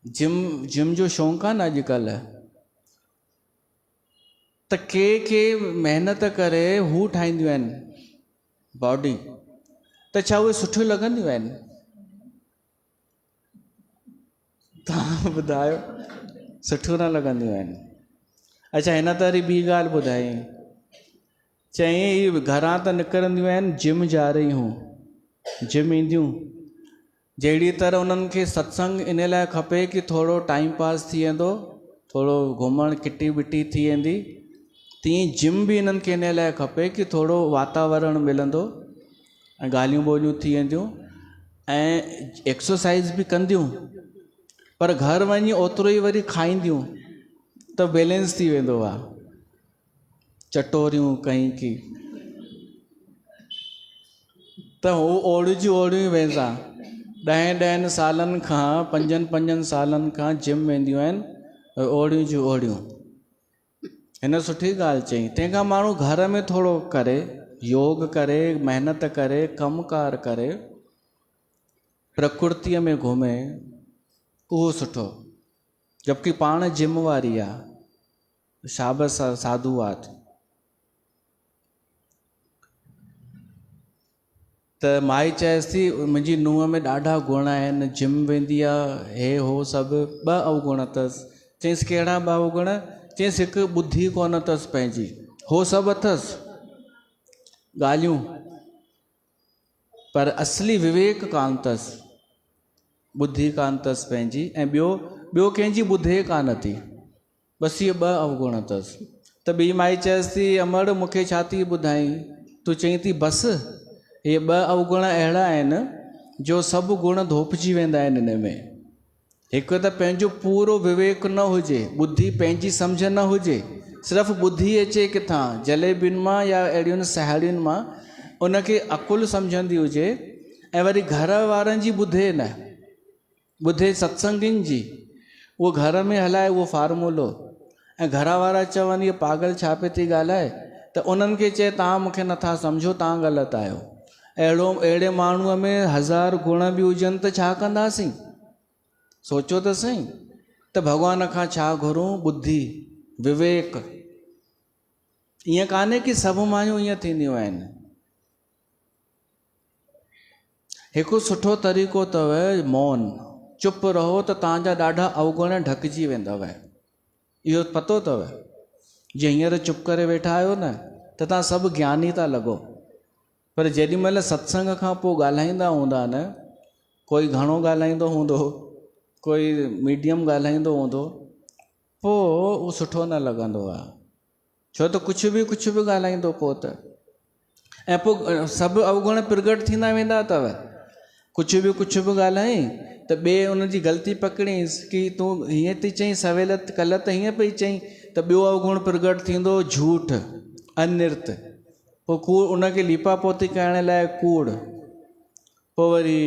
जिम जो शौक़ु आहे न अॼुकल्ह, त के महिनत करे हू ठाहींदियूं आहिनि बॉडी। त छा उहे सुठियूं लॻंदियूं आहिनि? तव्हां ॿुधायो, सुठियूं न लॻंदियूं आहिनि। अच्छा, हिन त वरी ॿी ॻाल्हि ॿुधाई। चईं घरां त निकिरंदियूं आहिनि जिम जा रही हूं, जिम ईंदियूं। जहिड़ी तरह उन्हनि खे सत्संग इन लाइ खपे कि थोरो टाइम पास थी वेंदो, थोरो घुमणु किटी विटी थी वेंदी, तीअं जिम बि इन्हनि खे इन लाइ खपे कि थोरो वातावरण मिलंदो ऐं ॻाल्हियूं ॿोलियूं थी वेंदियूं ऐं एक्सरसाइज़ बि कंदियूं। पर घर वञी ओतिरो ई वरी खाईंदियूं त बैलेंस थी वेंदो आहे। चटोरियूं कहीं की त हू ओड़ियूं वेंदा। 10 सालनि खां 5 सालनि खां जिम वेंदियूं आहिनि, ओड़ियूं जूं ओड़ियूं। हिन सुठी ॻाल्हि चई। तंहिंखां माण्हू घर में थोरो करे, योग करे, महिनत करे, कमकार करे, प्रकृतिअ में घुमे, उहो सुठो। जबकि पाण जिम वारी आहे, शाबस साधुवाद। त माई चएसि थी मुंहिंजी नुंहं में ॾाढा गुण आहिनि, जिम वेंदी आहे, हे हो सभु। 2 अवगुण अथसि। चईंसि कहिड़ा 2 अवगुण? चईंसि हिकु ॿुधी कोन अथसि पंहिंजी, हो सभु अथसि ॻाल्हियूं, पर असली विवेक कान अथसि, ॿुधी कान अथसि पंहिंजी, ऐं ॿियो कंहिंजी ॿुधे कान थी। बसि इहे 2 अवगुण अथसि। त ॿी माई चएसि थी अमड़ मूंखे छा थी ॿुधाई, तूं चईं थी बसि इहे 2 अवगुण अहिड़ा आहिनि जो सभु गुण धोपिजी वेंदा आहिनि हिन में। हिकु त पंहिंजो पूरो विवेक न हुजे, ॿुधी पंहिंजी सम्झ न हुजे, सिर्फ़ु ॿुधी अचे किथां जलेबियुनि मां या अहिड़ियुनि साहेड़ियुनि मां, उनखे अकुलु सम्झंदी हुजे, ऐं वरी घर वारनि जी ॿुधे न, ॿुधे सत्संगियुनि जी, उहो घर में हलाए उहो फार्मूलो, ऐं घर वारा चवनि इहो पागल छा पई थी ॻाल्हाए, त उन्हनि खे चए तव्हां मूंखे नथा सम्झो, तव्हां ग़लति आहियो। अहिड़े माण्हूअ में 1000 गुण बि हुजनि त छा कंदासीं? सोचो त सही। त भॻवान खां छा घुरूं? ॿुधी, विवेक। ईअं कान्हे की सभु मायूं ईअं थींदियूं आहिनि। हिकु सुठो तरीक़ो अथव मौन, चुप रहो त तव्हांजा ॾाढा अवगुण ढकिजी वेंदव। इहो पतो अथव? जे हींअर चुप करे वेठा आहियो न, त तव्हां सभु ज्ञानी था लॻो, पर जेॾीमहिल सत्संग खां पोइ ॻाल्हाईंदा हूंदा न, कोई घणो ॻाल्हाईंदो हूंदो, कोई मीडियम ॻाल्हाईंदो हूंदो, पोइ उहो सुठो न लॻंदो आहे। छो त कुझु बि ॻाल्हाईंदो पोइ त, ऐं पोइ सभु अवगुण प्रगट थींदा वेंदा अथव। कुझु बि ॻाल्हाई त ॿिए उनजी ग़लती पकड़ींसि की तूं हीअं थी चईं, सवेल कल्ह त हीअं पई चईं, त ॿियो अवगुण प्रगट थींदो, झूठ, अनृत। पोइ कूड़, उनखे लीपा पोती करण लाइ कूड़, पोइ वरी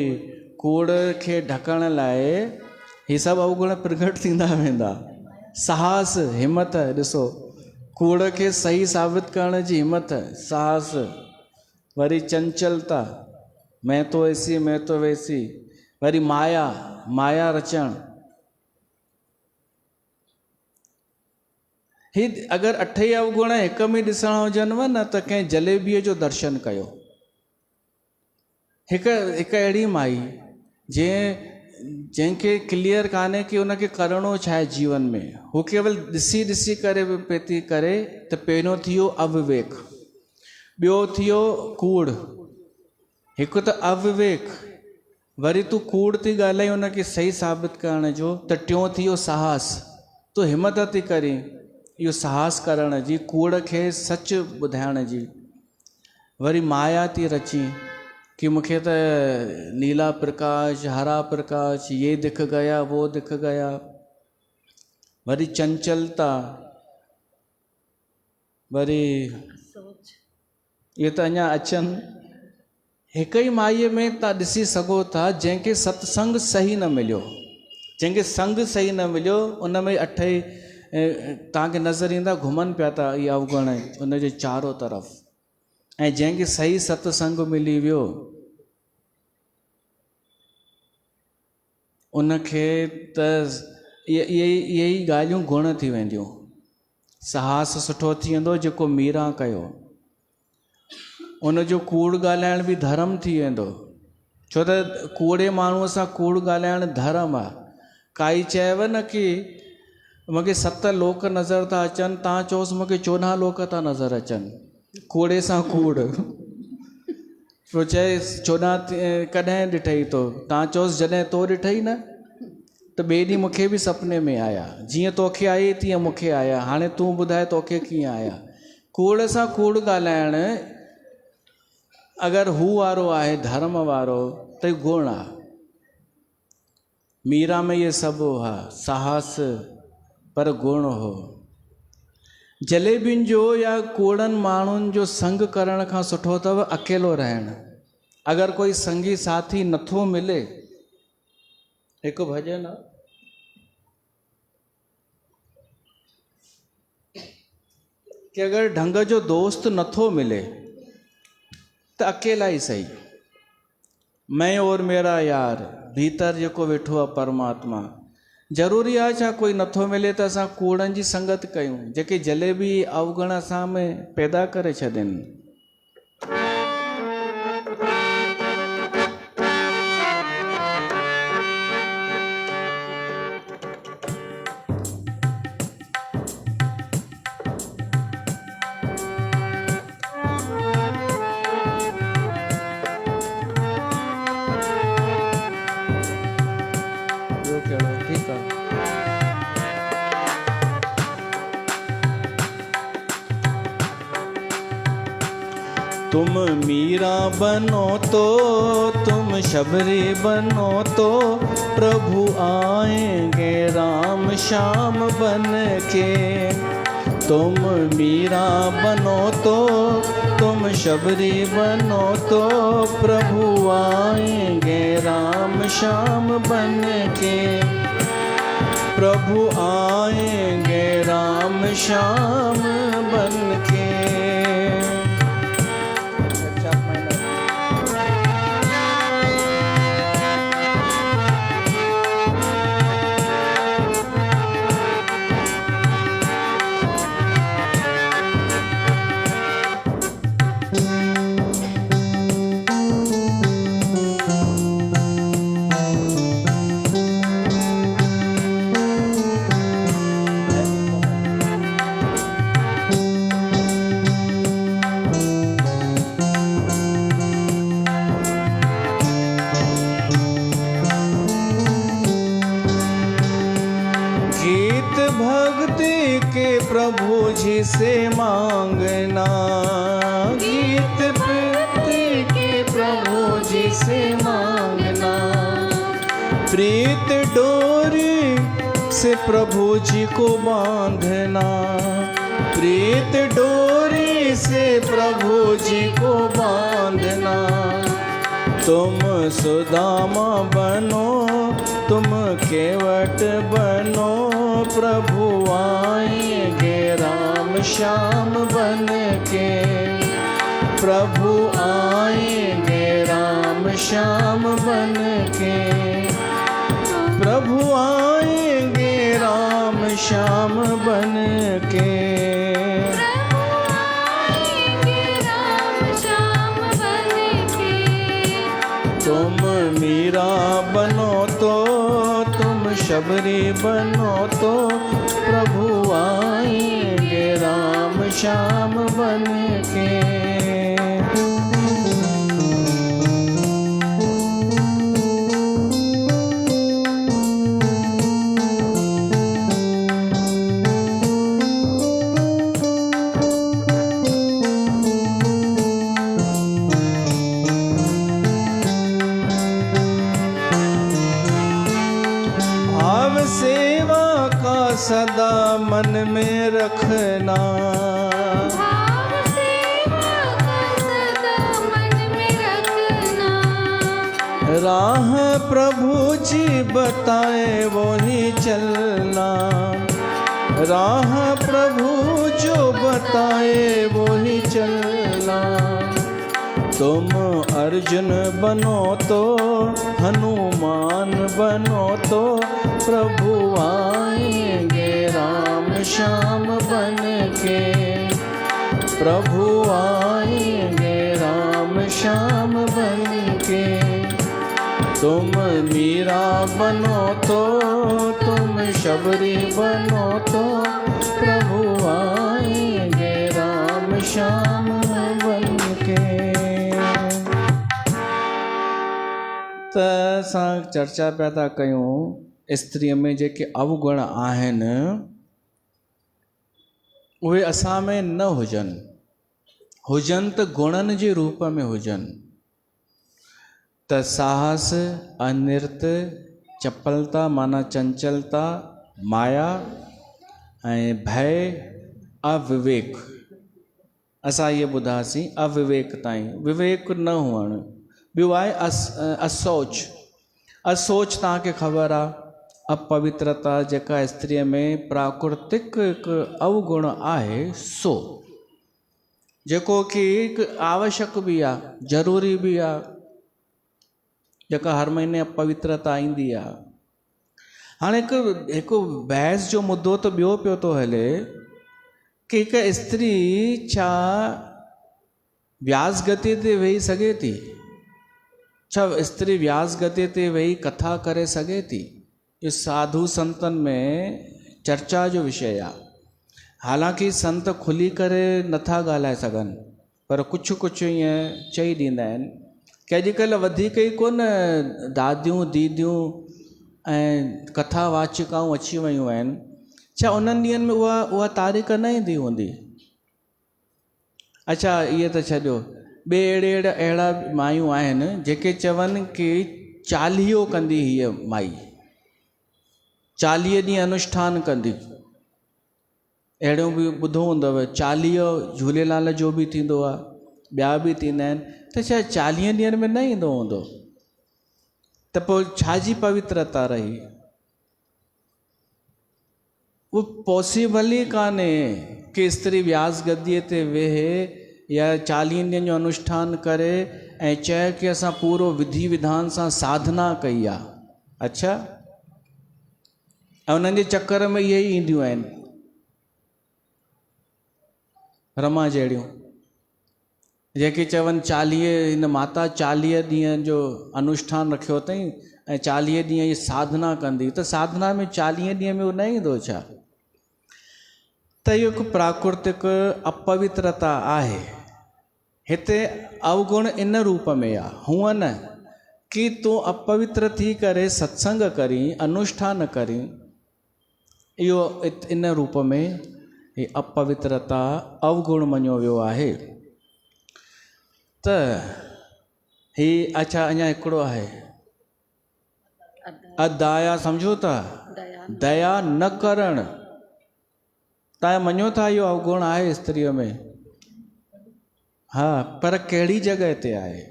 कूड़ खे ढकण लाइ ही सभु अवगुण प्रगट थींदा वेंदा। साहस, हिमत, ॾिसो कूड़ खे सही साबित करण जी हिमत, साहस। वरी चंचलता, मैं तो ऐसी मैं तो वैसी। वरी माया रचण। ही अगरि 8 अवगुण हिक में ॾिसणा हुजनिव न, त कंहिं जलेबीअ जो दर्शन कयो। हिकु अहिड़ी माई जंहिंखे क्लियर कान्हे कि उनखे करिणो छा आहे जीवन में, हू केवल ॾिसी करे पई थी करे, त पहिरियों थी वियो अविवेक, ॿियो थी वियो कूड़, हिकु त अविवेक, वरी तूं कूड़ थी ॻाल्हाई उनखे सही साबित करण जो, त टियों थी वियो साहस, तूं हिमत थी करी इहो साहस करण जी, कूड़ खे सच ॿुधाइण जी। वरी माया थी रची कि मूंखे त नीला प्रकाश, हरा प्रकाश, ये दिख गया वो दिख गया। वरी चंचलता, वरी ये त अञा अचनि। हिक ई माईअ में तव्हां ॾिसी सघो था जंहिंखे सत्संग सही न मिलियो, जंहिंखे संग सही न मिलियो, उन में 8 तव्हांखे नज़र ईंदा घुमनि पिया था इहे अवगुण उनजे चारो तरफ़। ऐं जंहिंखे सही सत्संग मिली वियो, उनखे त इहे ई ॻाल्हियूं गुण थी वेंदियूं। साहस सुठो थी वेंदो जेको मीरा कयो, उनजो कूड़ ॻाल्हाइण बि धर्म थी वेंदो, छो त कूड़े माण्हूअ सां कूड़ ॻाल्हाइण धर्म आहे। काई चयव न कि मूंखे 7 लोक नज़र था अचनि, तव्हां चओसि मूंखे 14 लोक था नज़र अचनि, कूड़े सां कूड़। पोइ चए 14 कॾहिं ॾिठई तो, तव्हां चओसि जॾहिं तो ॾिठई न, त ॿिए ॾींहुं मूंखे बि सुपिने में आया, जीअं तोखे आई तीअं मूंखे आया, हाणे तूं ॿुधाए तोखे कीअं आया। कूड़ सां कूड़ ॻाल्हाइण अगरि हू वारो आहे धर्म वारो त गुण आहे। मीरा में ये सभु हुआ, साहस, पर गुण हो। जलेबियुनि जो या कूड़नि माण्हुनि जो संग करण खां सुठो अथव अकेलो रहणु। अगरि कोई संगी साथी नथो मिले, हिकु भॼन आहे, कि अगर ढंग जो दोस्त नथो मिले तो अकेला ही सही, मैं और मेरा यार, भीतर जेको वेठो आहे परमात्मा। ज़रूरी आहे छा कोई नथो मिले त असां कूड़नि जी संगत कयूं जेके जलेबी अवगुण असां में पैदा करे छॾनि। ठीक है। तुम मीरा बनो तो, तुम शबरी बनो तो, प्रभु आएंगे राम श्याम बन के। तुम मीरा बनो तो, तुम शबरी बनो तो, प्रभु आएंगे राम श्याम बन के। प्रभु आएंगे राम श्याम बन के। प्रभु जी से मांगना, गीत प्रीति के प्रभु जी से मांगना। प्रीत डोरी से प्रभु जी को बांधना, प्रीत डोरी से प्रभु जी को बांधना। तुम सुदामा बनो, तुम केवट बनो, प्रभु आएंगे राम श्याम बन के। प्रभु आएंगे राम श्याम बन के। प्रभु आएंगे राम श्याम बन के। तुम मीरा बनो तो, तुम शबरी बनो तो, प्रभु आएंगे राम श्याम बन के। सदा मन में रखना, भाव सेवा का सदा मन में रखना। राह प्रभु जी बताए वो ही चलना, राह प्रभु जो बताए वो ही चलना। तुम अर्जुन बनो तो, हनुमान बनो तो, प्रभु आएंगे राम श्याम बन के। प्रभु आएंगे राम श्याम बन के। तुम मीरा बनो तो, तुम शबरी बनो तो, प्रभु आएंगे राम श्याम बन के। त असां चर्चा पिया था कयूं स्त्रीअ में जेके अवगुण आहिनि उहे असां में न हुजनि, हुजनि त गुणनि जे रूप में हुजनि। त साहस, अनिर्त, चपलता माना चंचलता, माया ऐं भय, अविवेक। असां इहे ॿुधासीं अविवेक ताईं। विवेक न हुअणु। ॿियो आहे असोच। असोच तव्हांखे ख़बर आहे, अपवित्रता जेका स्त्रीअ में प्राकृतिक हिकु अवगुण आहे सो जेको कि हिकु आवश्यक बि आहे, ज़रूरी बि आहे, जेका हर महीने अपवित्रता ईंदी आहे। हाणे हिकु बहस जो मुद्दो त ॿियो पियो थो हले कि हिकु स्त्री छा व्यास गति ते वेही सघे थी? छा स्त्री व्यास गति ते वेही कथा करे सघे थी? इहो साधु संतनि में चर्चा जो विषय आहे। हालांकि संत खुली करे नथा ॻाल्हाए सघनि, पर कुझु कुझु ईअं चई ॾींदा आहिनि कि अॼुकल्ह वधीक ई कोन दादियूं दीदियूं ऐं कथावाचिकाऊं अची वियूं आहिनि, छा उन्हनि ॾींहंनि में उहा तारीख़ न ईंदी हूंदी? अच्छा इहे त छॾियो, ॿिए अहिड़ा मायूं आहिनि जेके चवनि कि चालीहो कंदी हीअ माई, 40 ॾींहं अनुष्ठान कंदी। अहिड़ियूं बि ॿुधो हूंदव, चालीहो झूलेलाल जो बि थींदो आहे, ॿिया बि थींदा आहिनि, त छा 40 ॾींहंनि में न ईंदो हूंदो? त पोइ छाजी पवित्रता रही? उहो पॉसिबल ई कान्हे कि स्त्री व्यास गद्दीअ ते वेहे या 40 ॾींहंनि जो अनुष्ठान करे ऐं चए कि असां पूरो विधि विधान सां साधना कई आहे। अच्छा, ऐं उन्हनि जे चक्कर में इहे ई ईंदियूं आहिनि रमा जहिड़ियूं, जेके चवनि 40 हिन माता 40 ॾींहं जो अनुष्ठान रखियो अथई ऐं 40 ॾींहं जी साधना कंदी, त साधना में 40 ॾींहं में उहो न ईंदो छा? त इहो हिकु प्राकृतिक अपवित्रता आहे। हिते अवगुण इन रूप में आहे, हूअं न कि तूं अपवित्र थी करे सत्संग करी, अनुष्ठान करी, इहो इन रूप में ही अपवित्रता अवगुण मञियो वियो आहे। त ही अच्छा अञा हिकिड़ो आहे अदाया, सम्झो था, दया न करणु। तव्हां मञो था इहो अवगुण आहे स्त्रीअ में? हा, पर कहिड़ी जॻह ते आहे?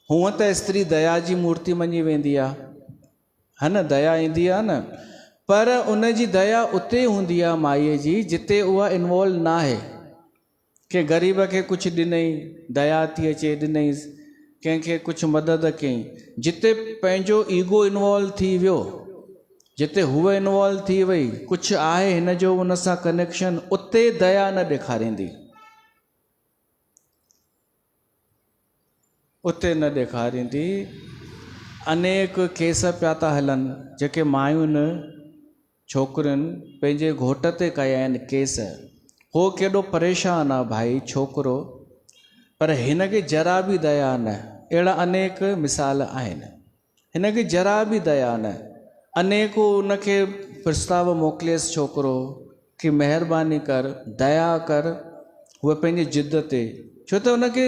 हूअं त स्त्री दया जी मूर्ति मञी वेंदी आहे, है न, दया ईंदी आहे न, पर उन जी दया उते हूंदी आहे माईअ जी जिते उहा इन्वॉल्व न आहे। के ग़रीब खे कुझु ॾिनई, दया थी अचे ॾिनईसि, कंहिंखे कुझु मदद कयईं, जिते पंहिंजो ईगो इन्वॉल्व थी वियो, जिते हूअ इन्वॉल्व थी वई, कुझु आहे हिन जो उन सां कनेक्शन, उते दया न ॾेखारींदी, उते न ॾेखारींदी। अनेक केस पिया था हलनि जेके मायुनि छोकिरियुनि पंहिंजे घोट ते कया आहिनि केस। हो केॾो परेशान आहे भाई छोकिरो, पर हिन खे जरा बि दया न। अहिड़ा अनेक मिसाल आहिनि, हिन खे जरा बि दया न। अनेको उनखे प्रस्ताव मोकिलियसि छोकिरो कि महिरबानी कर, दया कर, उहा पंहिंजी ज़िद ते, छो त उनखे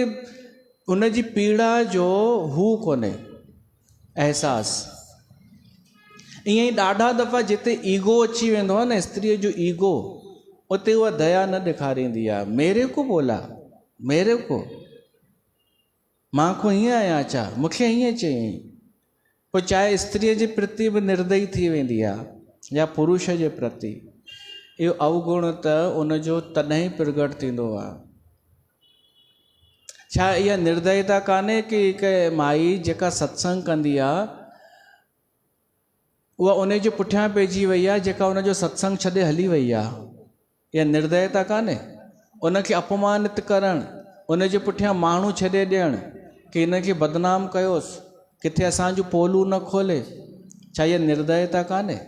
उनजी पीड़ा जो हू कोन्हे अहसासु। ईअं ई ॾाढा दफ़ा जिते ईगो अची वेंदो आहे न, स्त्रीअ जो ईगो, उते उहा दया न ॾेखारींदी आहे। मेरे को बोला, मेरे को, मां को हीअं आहियां छा, मूंखे हीअं चयईं। पोइ चाहे स्त्रीअ जे प्रति बि निर्दयी थी वेंदी आहे या पुरुष जे प्रति। इहो अवगुण त उनजो तॾहिं प्रगट थींदो आहे। छा इहा निर्दयता कान्हे कि हिकु माई जेका सत्संग कंदी आहे उहा उन जे पुठियां पइजी वई आहे, जेका उनजो सत्संग छॾे हली वई आहे? इहा निर्दयता कान्हे? उनखे अपमानित करणु, उन जे पुठियां माण्हू छॾे ॾियणु कि हिनखे बदनाम कयोसि, किथे असांजो पोलू न खोले, छा इहा निर्दयता कान्हे?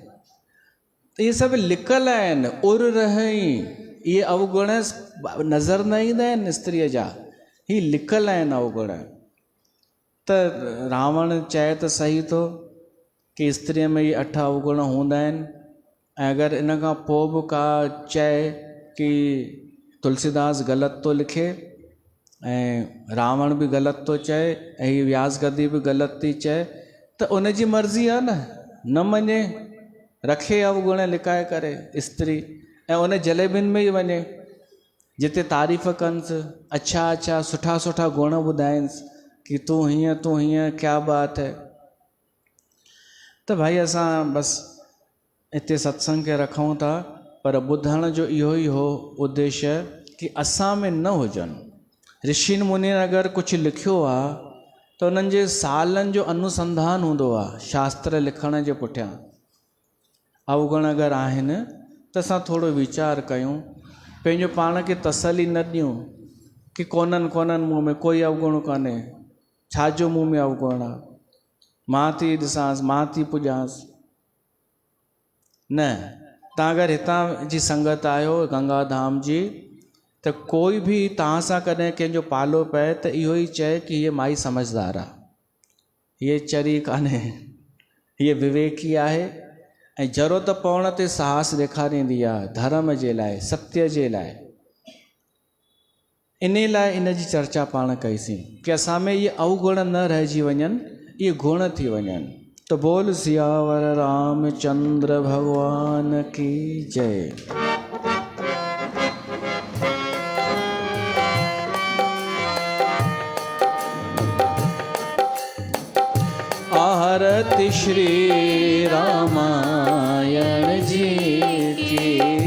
इहे सभु लिकल आहिनि, उर रही। इहे अवगुण नज़र न ईंदा आहिनि स्त्रीअ जा, ही लिकल आहिनि अवगुण। त रावण चए त सही थो कि स्त्रीअ में इहे 8 अवगुण हूंदा आहिनि, ऐं अगरि इन खां पोइ बि का चए कि तुलसीदास ग़लति थो लिखे ऐं रावण बि ग़लति थो चए ऐं हीअ व्यास गद्दी बि ग़लति थी चए, त उनजी मर्ज़ी आहे न मञे, रखे अवगुण लिकाए करे स्त्री, ऐं उन जलेबियुनि में ई वञे जिते तारीफ़ कनिसि, अच्छा अच्छा सुठा सुठा गुण ॿुधाइनिसि कि तूं हीअं क्या बात है। त भाई असां बसि हिते सत्संग खे रखूं था, पर ॿुधण जो इहो ई हो उद्देश्य कि असां में न हुजनि। ऋषि मुनि अगरि कुझु लिखियो आहे त उन्हनि जे सालनि जो अनुसंधान हूंदो आहे शास्त्र लिखण जे पुठियां। अवगुण अगरि आहिनि त असां थोरो वीचार कयूं, पंहिंजो पाण खे तसली न ॾियूं कि कोन्हनि मूं में कोई अवगुण कान्हे, छाजो मूं में अवगुण आहे, मां थी ॾिसांसि, मां थी पुॼांसि। न, तव्हां अगरि हितां जी संगत आहियो गंगा धाम जी, त कोई बि तव्हां सां कॾहिं कंहिंजो पालो पए त इहो ई चए कि हीअ माई समझदार आहे, हीअ चरी कान्हे, हीअ विवेकी आहे ऐं ज़रूरत पवण ते साहस ॾेखारींदी आहे धर्म जे लाइ, सत्य जे लाइ। इन लाइ इन जी चर्चा पाण कईसीं कि असां में इहे अवगुण न रहिजी वञनि, इहे गुण थी वञनि। तो बोल सियावर रामचंद्र भगवान की जय। आरती श्री रामायण जी की।